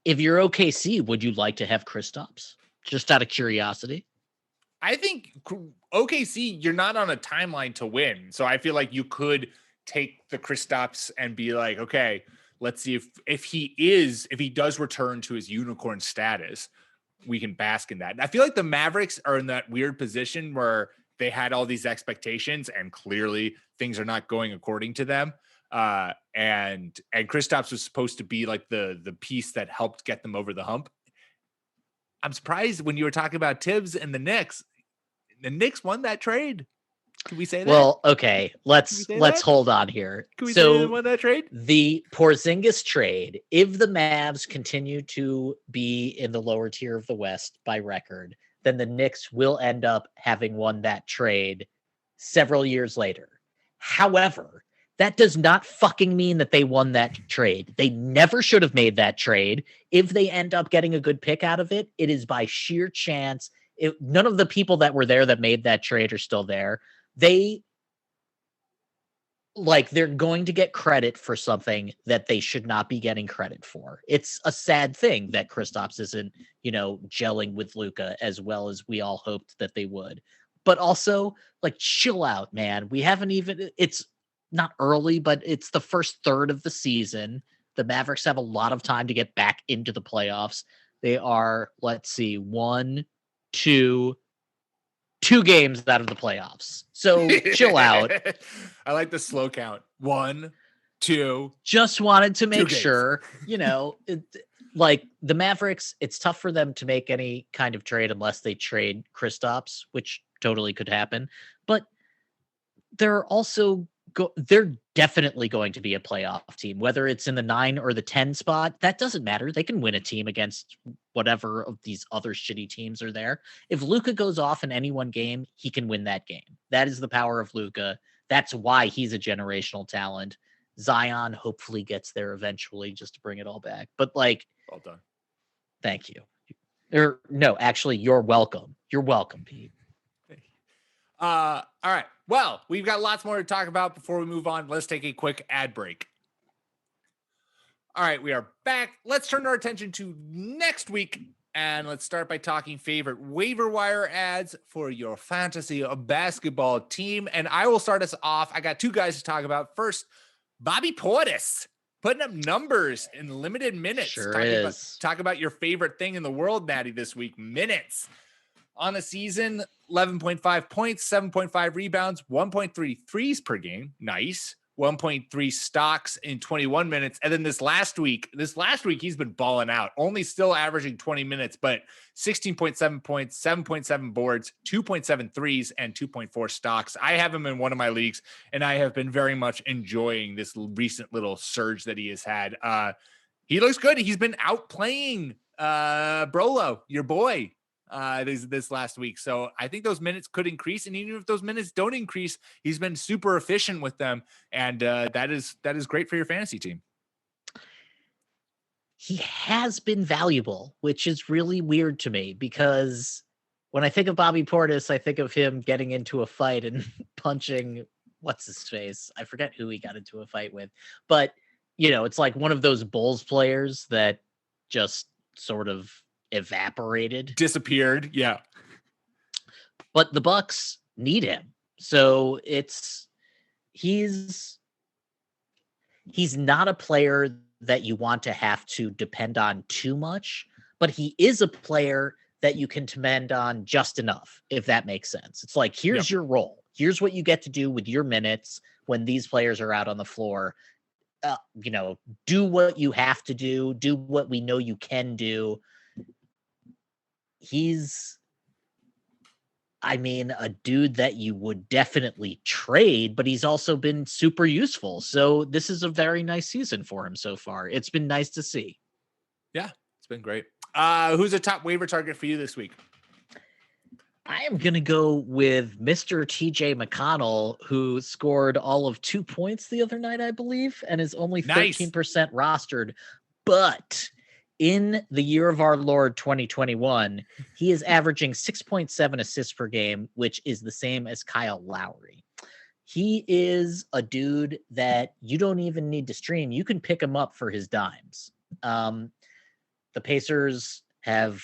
If you're OKC, would you like to have Kristaps? Just out of curiosity. I think OKC, you're not on a timeline to win. So I feel like you could take the Kristaps and be like, okay, let's see if he does return to his unicorn status, we can bask in that. And I feel like the Mavericks are in that weird position where they had all these expectations and clearly things are not going according to them. And Kristaps was supposed to be like the piece that helped get them over the hump. I'm surprised when you were talking about Tibbs and the Knicks won that trade. Can we say that? Well, okay, let's hold on here. Can we say they won that trade? The Porzingis trade, if the Mavs continue to be in the lower tier of the West by record, then the Knicks will end up having won that trade several years later. However, that does not fucking mean that they won that trade. They never should have made that trade. If they end up getting a good pick out of it, it is by sheer chance. None of the people that were there that made that trade are still there. They're going to get credit for something that they should not be getting credit for. It's a sad thing that Kristaps isn't, gelling with Luka as well as we all hoped that they would. But also, chill out, man. It's not early, but it's the first third of the season. The Mavericks have a lot of time to get back into the playoffs. They are, two games out of the playoffs. So chill out. I like the slow count. 1, 2. Just wanted to make sure, the Mavericks, it's tough for them to make any kind of trade unless they trade Kristaps, which totally could happen. But they're also they're definitely going to be a playoff team, whether it's in the 9 or the 10 spot. That doesn't matter. They can win a team against whatever of these other shitty teams are there. If Luka goes off in any one game, he can win that game. That is the power of Luka. That's why he's a generational talent. Zion hopefully gets there eventually, just to bring it all back. But well done. Thank you. No, actually, you're welcome. You're welcome, Pete. All right. Well, we've got lots more to talk about before we move on. Let's take a quick ad break. All right, we are back. Let's turn our attention to next week, and let's start by talking favorite waiver wire ads for your fantasy basketball team. And I will start us off. I got two guys to talk about. First, Bobby Portis putting up numbers in limited minutes. Sure is. Talk about your favorite thing in the world, Natty, this week, minutes. On the season, 11.5 points, 7.5 rebounds, 1.3 threes per game. Nice. 1.3 stocks in 21 minutes. And then this last week, he's been balling out, only still averaging 20 minutes, but 16.7 points, 7.7 boards, 2.7 threes, and 2.4 stocks. I have him in one of my leagues, and I have been very much enjoying this recent little surge that he has had. He looks good. He's been outplaying Brolo, your boy, this last week. So I think those minutes could increase. And even if those minutes don't increase, he's been super efficient with them. And that is great for your fantasy team. He has been valuable, which is really weird to me because when I think of Bobby Portis, I think of him getting into a fight and punching what's his face. I forget who he got into a fight with, but it's like one of those Bulls players that just sort of evaporated, disappeared. Yeah. But the Bucks need him. So he's not a player that you want to have to depend on too much, but he is a player that you can depend on just enough, if that makes sense. It's like, here's your role. Here's what you get to do with your minutes when these players are out on the floor. Do what you have to do what we know you can do. He's, a dude that you would definitely trade, but he's also been super useful. So this is a very nice season for him so far. It's been nice to see. Yeah, it's been great. Who's a top waiver target for you this week? I am going to go with Mr. TJ McConnell, who scored all of 2 points the other night, I believe, and is only 13% rostered. But in the year of our Lord 2021, he is averaging 6.7 assists per game, which is the same as Kyle Lowry. He is a dude that you don't even need to stream. You can pick him up for his dimes. The Pacers have,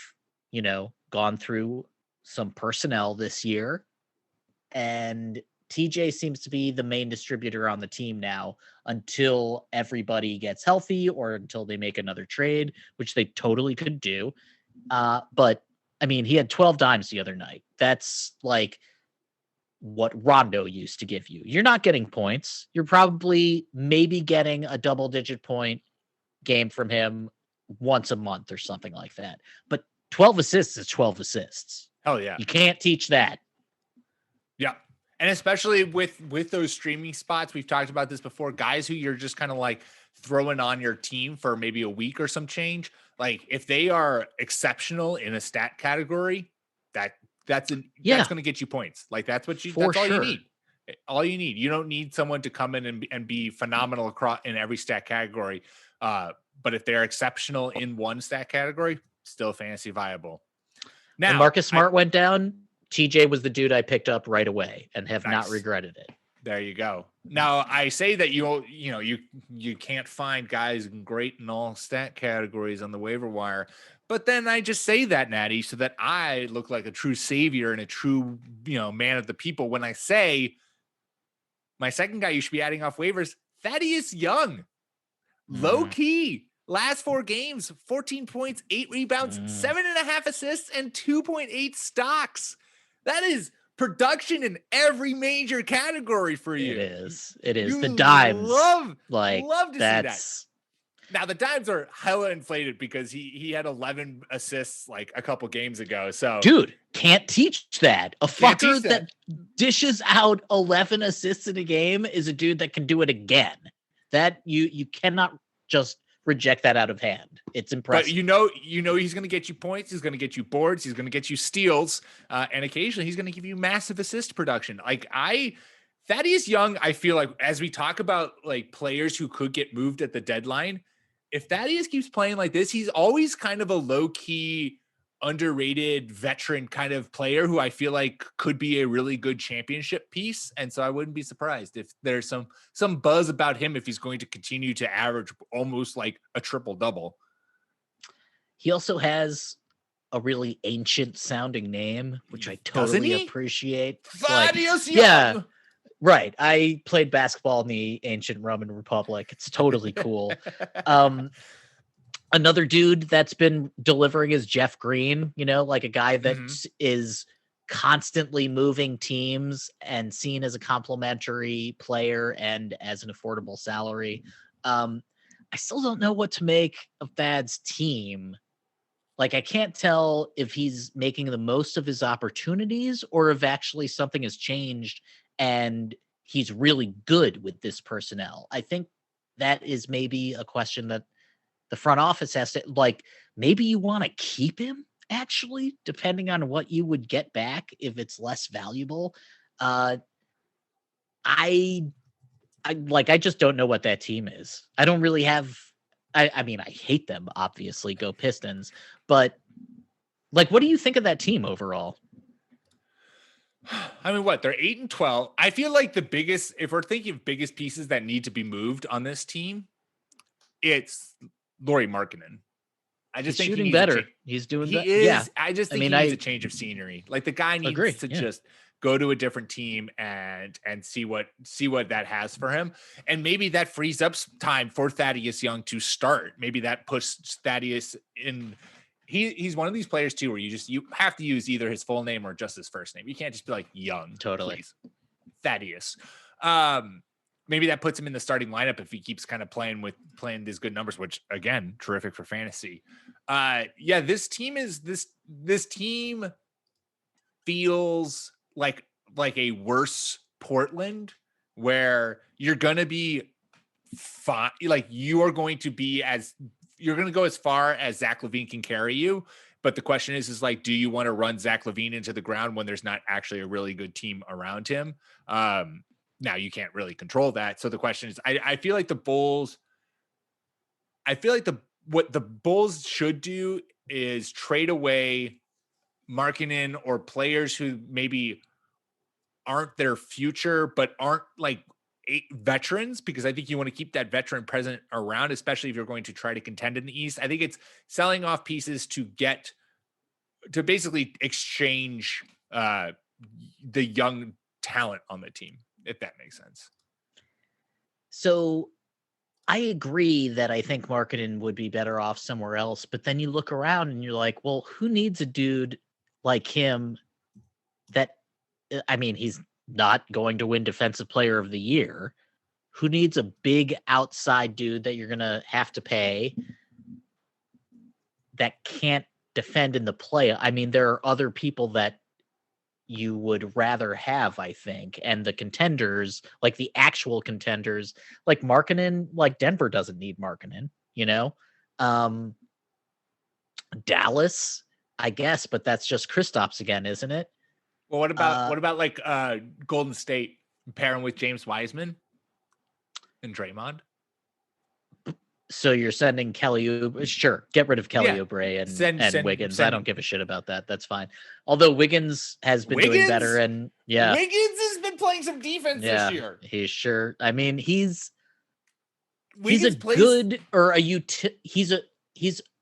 gone through some personnel this year, and TJ seems to be the main distributor on the team now until everybody gets healthy or until they make another trade, which they totally could do. But he had 12 dimes the other night. That's like what Rondo used to give you. You're not getting points. You're probably maybe getting a double-digit point game from him once a month or something like that. But 12 assists is 12 assists. Hell yeah. You can't teach that. Yeah. And especially with those streaming spots, we've talked about this before, guys who you're just kind of like throwing on your team for maybe a week or some change. Like if they are exceptional in a stat category, that's going to get you points. Like that's all you need. All you need. You don't need someone to come in and be phenomenal across in every stat category. But if they're exceptional in one stat category, still fantasy viable. Now, when Marcus Smart went down, TJ was the dude I picked up right away and have not regretted it. There you go. Now I say that you can't find guys great in all stat categories on the waiver wire, but then I just say that, Natty, so that I look like a true savior and a true man of the people when I say my second guy you should be adding off waivers, Thaddeus Young, low key. Last 4 games, 14 points, 8 rebounds, 7.5 assists, and 2.8 stocks. That is production in every major category for you. It is. The dimes. Love to see that. Now, the dimes are hella inflated because he had 11 assists like a couple games ago. So, dude, can't teach that. A fucker that dishes out 11 assists in a game is a dude that can do it again. That you cannot just reject that out of hand. It's impressive. But he's going to get you points. He's going to get you boards. He's going to get you steals. And occasionally he's going to give you massive assist production. Thaddeus Young, I feel like as we talk about like players who could get moved at the deadline, if Thaddeus keeps playing like this, he's always kind of a low key, underrated veteran kind of player who I feel like could be a really good championship piece. And so I wouldn't be surprised if there's some buzz about him if he's going to continue to average almost like a triple double. He also has a really ancient sounding name, which I totally appreciate. Thaddeus Young. Yeah, right. I played basketball in the ancient Roman Republic. It's totally cool. Another dude that's been delivering is Jeff Green, like a guy that is constantly moving teams and seen as a complimentary player and as an affordable salary. I still don't know what to make of Thad's team. Like, I can't tell if he's making the most of his opportunities or if actually something has changed and he's really good with this personnel. I think that is maybe a question that the front office has to, like, maybe you want to keep him, actually, depending on what you would get back if it's less valuable. I just don't know what that team is. I don't really have. I mean, I hate them, obviously. Go Pistons, but like, what do you think of that team overall? I mean, what, they're 8-12. I feel like the biggest, if we're thinking of biggest pieces that need to be moved on this team, it's Lauri Markkanen. I just think shooting better. He's doing better. Yeah. I just think he needs a change of scenery. Like, the guy needs to just go to a different team and see what that has for him. And maybe that frees up time for Thaddeus Young to start. Maybe that pushes Thaddeus in. He's one of these players too, where you have to use either his full name or just his first name. You can't just be like Young. Totally. Please. Thaddeus. Maybe that puts him in the starting lineup if he keeps kind of playing these good numbers, which, again, terrific for fantasy. This team feels like a worse Portland, where you're going to be fine. Like, you're going to go as far as Zach LaVine can carry you. But the question is like, do you want to run Zach LaVine into the ground when there's not actually a really good team around him? Now you can't really control that. So the question is, I feel like what the Bulls should do is trade away Markkanen or players who maybe aren't their future, but aren't like veterans, because I think you want to keep that veteran present around, especially if you're going to try to contend in the East. I think it's selling off pieces to basically exchange the young talent on the team, if that makes sense. So I agree that I think Markkanen would be better off somewhere else, but then you look around and you're like, well, who needs a dude like him that, I mean, he's not going to win Defensive Player of the Year. Who needs a big outside dude that you're going to have to pay that can't defend in the play? I mean, there are other people that you would rather have, I think. And the contenders, like the actual contenders, like Markkanen, like Denver doesn't need Markkanen, Dallas, I guess, but that's just Kristaps again, isn't it? Well, what about like Golden State pairing with James Wiseman and Draymond? So you're sending Kelly Oubre? Sure, get rid of Kelly Oubre and Wiggins. I don't give a shit about that. That's fine. Although Wiggins has been doing better, and Wiggins has been playing some defense this year. He's sure. I mean, he's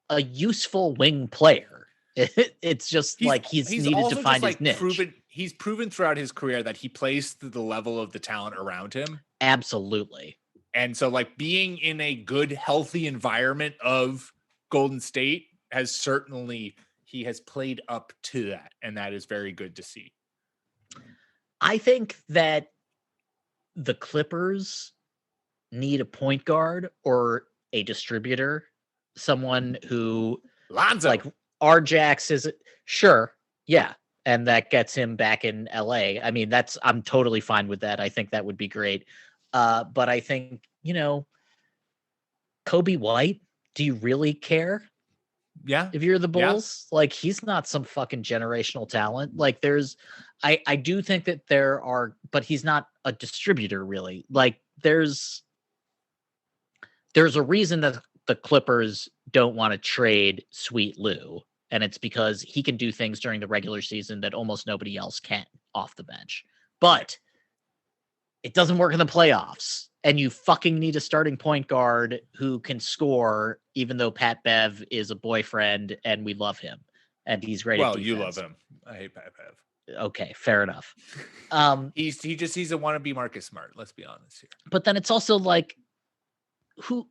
a useful wing player. It's just like he's needed to find his niche. He's proven throughout his career that he plays to the level of the talent around him. Absolutely. And so, like, being in a good, healthy environment of Golden State he has played up to that. And that is very good to see. I think that the Clippers need a point guard or a distributor, someone who Lonzo. Like Arjax is sure. Yeah. And that gets him back in LA. I mean, I'm totally fine with that. I think that would be great. But I think, Kobe White, do you really care? Yeah. If you're the Bulls, like, he's not some fucking generational talent. Like, I do think that there are, but he's not a distributor really. Like, there's a reason that the Clippers don't want to trade Sweet Lou. And it's because he can do things during the regular season that almost nobody else can off the bench. But it doesn't work in the playoffs. And you fucking need a starting point guard who can score, even though Pat Bev is a boyfriend and we love him. And he's great at defense. You love him. I hate Pat Bev. Okay, fair enough. He's a wannabe Marcus Smart. Let's be honest here. But then it's also like, who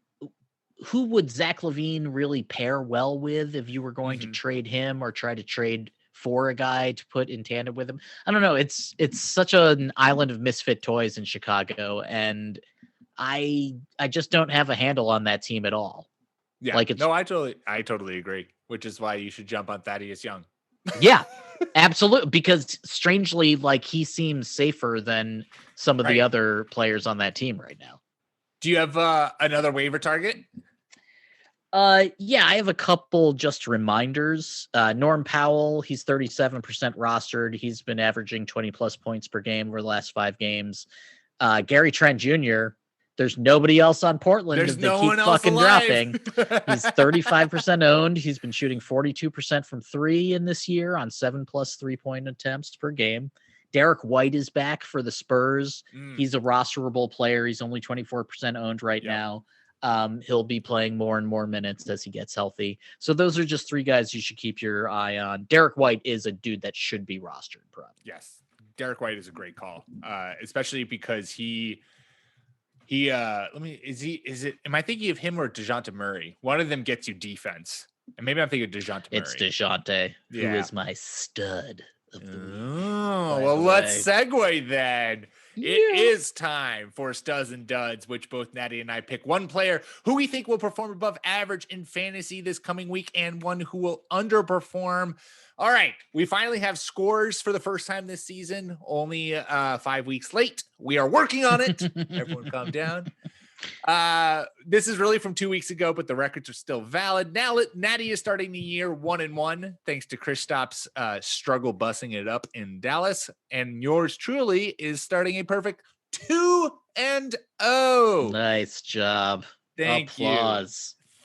would Zach LaVine really pair well with if you were going to trade him or try to trade for a guy to put in tandem with him. I don't know. It's such an island of misfit toys in Chicago, and I just don't have a handle on that team at all. Yeah, like it's no, I totally agree. Which is why you should jump on Thaddeus Young. Yeah, absolutely. Because strangely, like he seems safer than some of the other players on that team right now. Do you have another waiver target? Yeah, I have a couple just reminders. Norm Powell, he's 37% rostered. He's been averaging 20 plus points per game over the last 5 games. Gary Trent Jr., there's nobody else on Portland. There's they no keep one else fucking alive. dropping. He's 35% owned. He's been shooting 42% from 3 in this year on 7+ 3-point attempts per game. Derek White is back for the Spurs. He's a rosterable player. He's only 24% owned right now. He'll be playing more and more minutes as he gets healthy. So those are just 3 guys you should keep your eye on. Derek White is a dude that should be rostered, probably. Yes. Derek White is a great call. Especially because am I thinking of him or DeJounte Murray? One of them gets you defense. And maybe I'm thinking of DeJounte Murray. It's DeJounte, who is my stud of the week. Oh, well, let's segue then. It is time for Studs and Duds, which both Natty and I pick one player who we think will perform above average in fantasy this coming week and one who will underperform. All right, we finally have scores for the first time this season, only 5 weeks late. We are working on it. Everyone calm down. This is really from 2 weeks ago, but the records are still valid. Now, Natty is starting the year 1-1, thanks to Kristaps struggle bussing it up in Dallas. And yours truly is starting a perfect 2-0. Nice job. Thank you.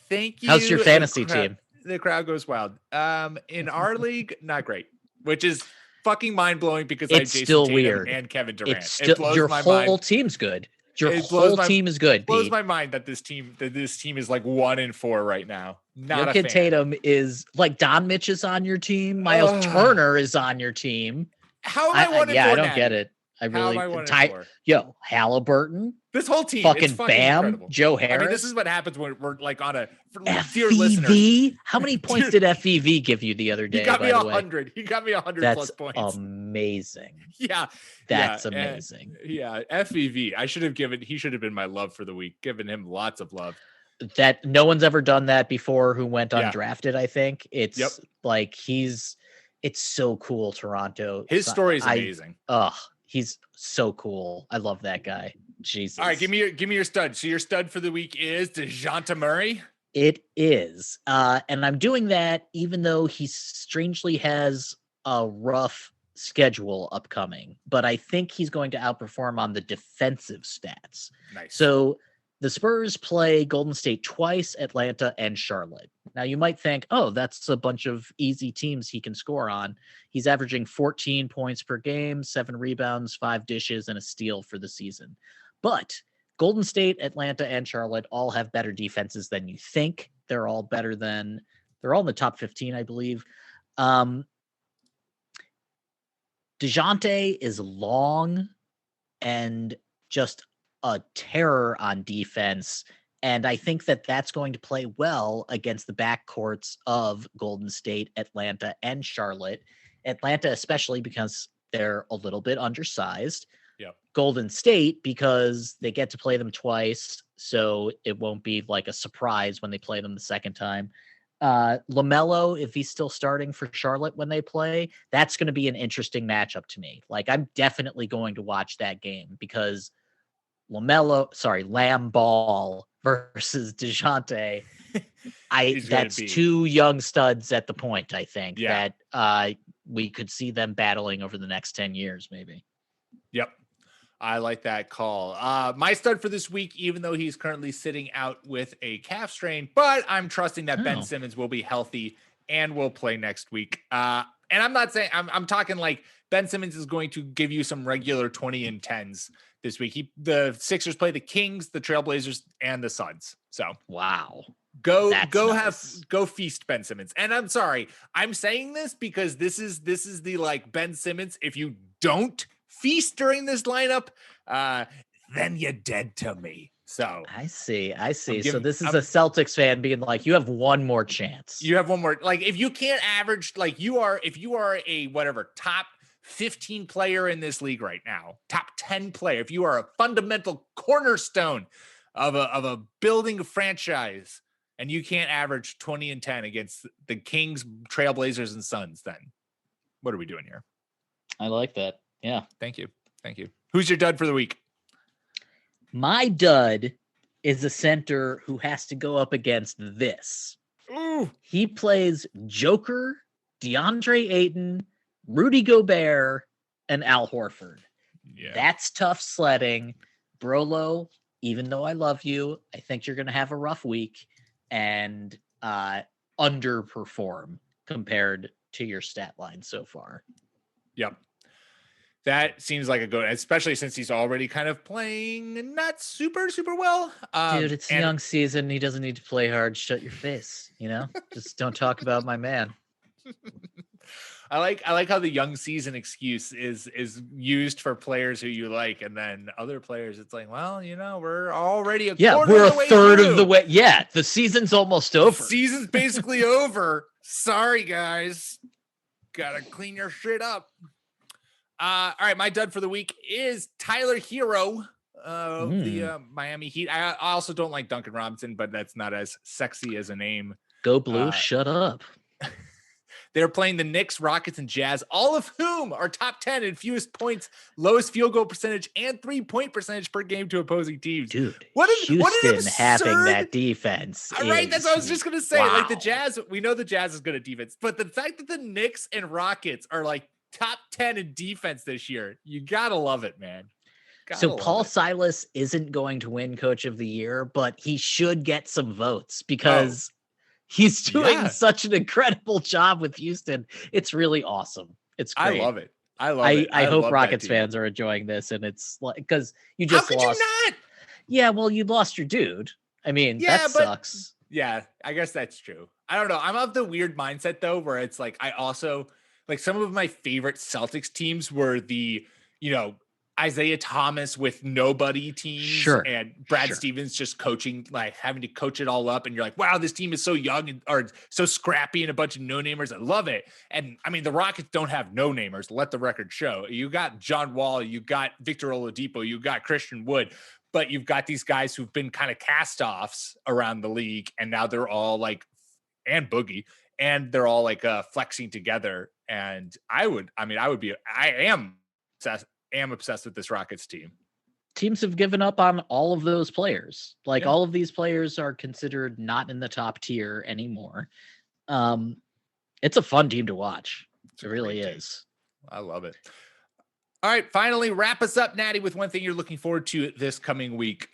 Thank you. How's your fantasy team? The crowd goes wild. In our league, not great, which is fucking mind blowing because I have Jason still Tatum weird and Kevin Durant. It blows your my whole mind. Team's good. Your whole team is good. It blows my mind that this team is like 1-4 right now. Not your a kid fan. Tatum is like Don Mitch is on your team. Miles Turner is on your team. How am I 1-4? Yeah, I don't get it. I really Halliburton. This whole team, fucking Bam, incredible. Joe Harris. I mean, this is what happens when we're like on a dear listener. How many points did FEV give you the other day? He got me 100. He got me 100 plus points. That's amazing. Yeah, that's amazing. FEV. He should have been my love for the week. Given him lots of love. That no one's ever done that before. Who went undrafted? I think it's like it's so cool. Toronto. His story is amazing. He's so cool. I love that guy. Jesus. All right, give me your stud. So your stud for the week is DeJounte Murray. It is. And I'm doing that even though he strangely has a rough schedule upcoming, but I think he's going to outperform on the defensive stats. Nice. So the Spurs play Golden State twice, Atlanta, and Charlotte. Now, you might think, oh, that's a bunch of easy teams he can score on. He's averaging 14 points per game, 7 rebounds, 5 dishes, and a steal for the season. But Golden State, Atlanta, and Charlotte all have better defenses than you think. They're all in the top 15, I believe. DeJounte is long and just a terror on defense. And I think that that's going to play well against the backcourts of Golden State, Atlanta, and Charlotte. Atlanta, especially because they're a little bit undersized. Yep. Golden State, because they get to play them twice. So it won't be like a surprise when they play them the second time. LaMelo, if he's still starting for Charlotte when they play, that's going to be an interesting matchup to me. Like, I'm definitely going to watch that game because Lamb Ball versus DeJounte. That's 2 young studs at the point, I think, that we could see them battling over the next 10 years, maybe. Yep. I like that call. My stud for this week, even though he's currently sitting out with a calf strain, but I'm trusting that Ben Simmons will be healthy and will play next week. And I'm not saying I'm talking like Ben Simmons is going to give you some regular 20 and 10s this week. The Sixers play the Kings, the Trailblazers, and the Suns. So wow. Go feast Ben Simmons. And I'm sorry, I'm saying this because this is the like Ben Simmons. If you don't feast during this lineup, then you're dead to me. So I see. So giving- this is a Celtics fan being like, you have one more chance. you have one more. Like if you can't average, like if you are a whatever top 15 player in this league right now, top 10 player, if you are a fundamental cornerstone of a building franchise, and you can't average 20 and 10 against the Kings, Trailblazers, and Suns, then what are we doing here? I like that. Yeah. Thank you. Who's your dud for the week? My dud is a center who has to go up against this. Ooh. He plays Joker, DeAndre Ayton, Rudy Gobert, and Al Horford. Yeah. That's tough sledding. Brolo, even though I love you, I think you're going to have a rough week and underperform compared to your stat line so far. Yep. That seems like a good, especially since he's already kind of playing not super, super well. Dude, it's a young season. He doesn't need to play hard. Shut your face, Just don't talk about my man. I like how the young season excuse is used for players who you like, and then other players, it's like, well, we're already we're a third of the way. Yeah, the season's almost over. Season's basically over. Sorry, guys. Gotta clean your shit up. All right, my dud for the week is Tyler Hero of the Miami Heat. I also don't like Duncan Robinson, but that's not as sexy as a name. Go Blue, shut up. They're playing the Knicks, Rockets, and Jazz, all of whom are top 10 in fewest points, lowest field goal percentage, and 3-point percentage per game to opposing teams. Dude, Houston having that defense. Right, that's what I was just going to say. Wow. Like the Jazz, we know the Jazz is good at defense, but the fact that the Knicks and Rockets are like top 10 in defense this year, you got to love it, man. So Paul Silas isn't going to win Coach of the Year, but he should get some votes because he's doing such an incredible job with Houston. It's really awesome. It's great. I love it. I hope Rockets fans are enjoying this, and it's like because you just lost. How could you not? Yeah, well, you lost your dude. I mean, that sucks. Yeah, I guess that's true. I don't know. I'm of the weird mindset though, where it's like I also like some of my favorite Celtics teams were the Isaiah Thomas with nobody teams and Brad Stevens just coaching, like having to coach it all up. And you're like, wow, this team is so young or so scrappy and a bunch of no-namers. I love it. And I mean, the Rockets don't have no-namers. Let the record show. You got John Wall, you got Victor Oladipo, you got Christian Wood, but you've got these guys who've been kind of cast-offs around the league. And now they're all like, and Boogie, and they're all like flexing together. And I am obsessed with this Rockets team. Teams have given up on all of those players. Like all of these players are considered not in the top tier anymore. It's a fun team to watch. It really is. I love it. All right. Finally, wrap us up, Natty, with one thing you're looking forward to this coming week.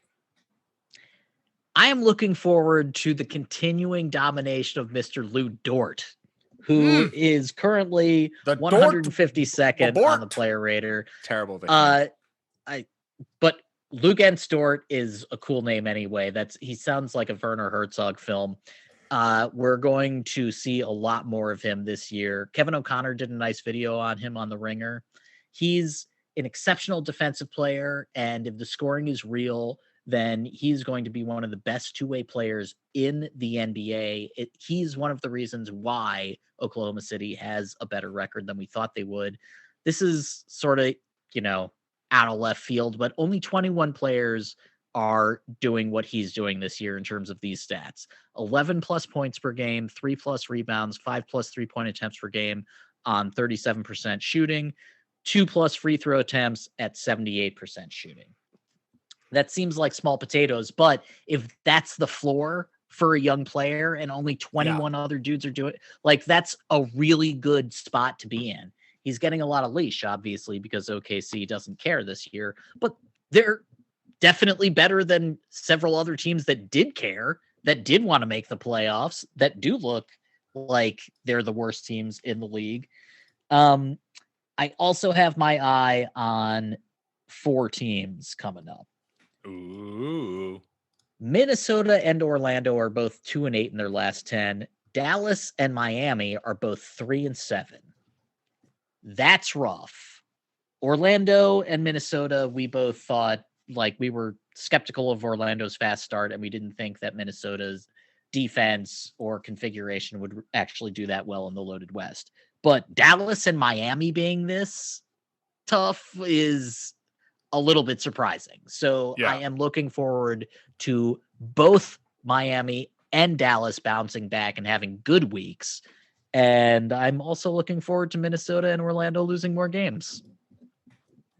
I am looking forward to the continuing domination of Mr. Lou Dort, who is currently 152nd on the player rater. Terrible thing. But Luguentz Dort is a cool name anyway. He sounds like a Werner Herzog film. We're going to see a lot more of him this year. Kevin O'Connor did a nice video on him on The Ringer. He's an exceptional defensive player, and if the scoring is real, then he's going to be one of the best two-way players in the NBA. He's one of the reasons why Oklahoma City has a better record than we thought they would. This is sort of, out of left field, but only 21 players are doing what he's doing this year in terms of these stats. 11 plus points per game, 3 plus rebounds, 5 plus 3-point attempts per game on 37% shooting, 2 plus free throw attempts at 78% shooting. That seems like small potatoes, but if that's the floor for a young player and only 21 other dudes are doing it, like that's a really good spot to be in. He's getting a lot of leash, obviously, because OKC doesn't care this year, but they're definitely better than several other teams that did care, that did want to make the playoffs, that do look like they're the worst teams in the league. I also have my eye on 4 teams coming up. Ooh. Minnesota and Orlando are both 2-8 in their last 10. Dallas and Miami are both 3-7. That's rough. Orlando and Minnesota, we both thought like we were skeptical of Orlando's fast start, and we didn't think that Minnesota's defense or configuration would actually do that well in the loaded West. But Dallas and Miami being this tough is a little bit surprising. So I am looking forward to both Miami and Dallas bouncing back and having good weeks. And I'm also looking forward to Minnesota and Orlando losing more games.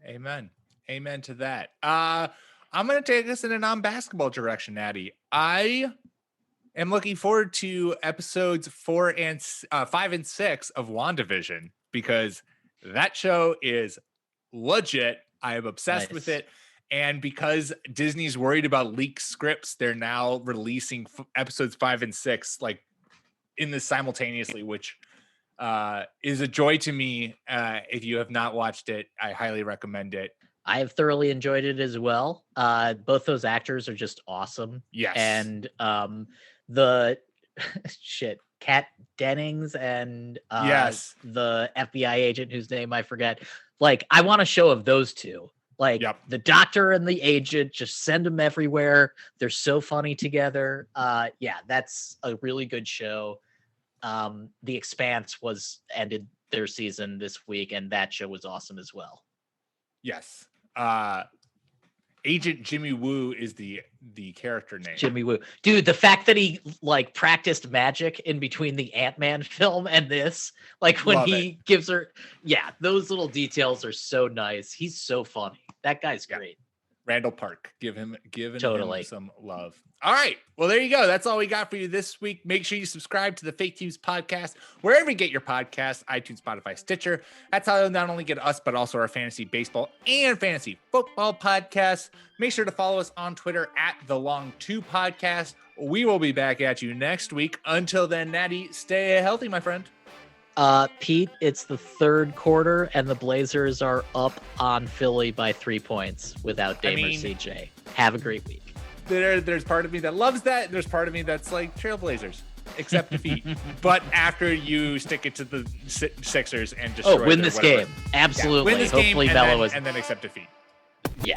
Amen. Amen to that. I'm going to take this in a non-basketball direction, Natty. I am looking forward to episodes 5 and 6 of WandaVision because that show is legit. I am obsessed with it. And because Disney's worried about leaked scripts, they're now releasing episodes 5 and 6 like in this simultaneously, which is a joy to me. If you have not watched it, I highly recommend it. I have thoroughly enjoyed it as well. Both those actors are just awesome. Yes. And the Kat Dennings and the FBI agent whose name I forget. Like, I want a show of those two. Like the doctor and the agent, just send them everywhere. They're so funny together. That's a really good show. The Expanse ended their season this week, and that show was awesome as well. Yes. Agent Jimmy Woo is the character name. Jimmy Woo. Dude, the fact that he like practiced magic in between the Ant-Man film and this, like when he gives her, those little details are so nice. He's so funny. That guy's great. Randall Park. Give him some love. All right. Well, there you go. That's all we got for you this week. Make sure you subscribe to the Fake Teams podcast, wherever you get your podcasts, iTunes, Spotify, Stitcher. That's how you'll not only get us, but also our fantasy baseball and fantasy football podcasts. Make sure to follow us on Twitter at The Long 2 Podcast. We will be back at you next week. Until then, Natty, stay healthy, my friend. Pete, it's the third quarter, and the Blazers are up on Philly by 3 points without Dame or CJ. Have a great week. There's part of me that loves that. There's part of me that's like Trailblazers, except defeat. But after you stick it to the Sixers and destroy win this game. Absolutely. Win this Hopefully game Melo and then accept defeat. Yeah.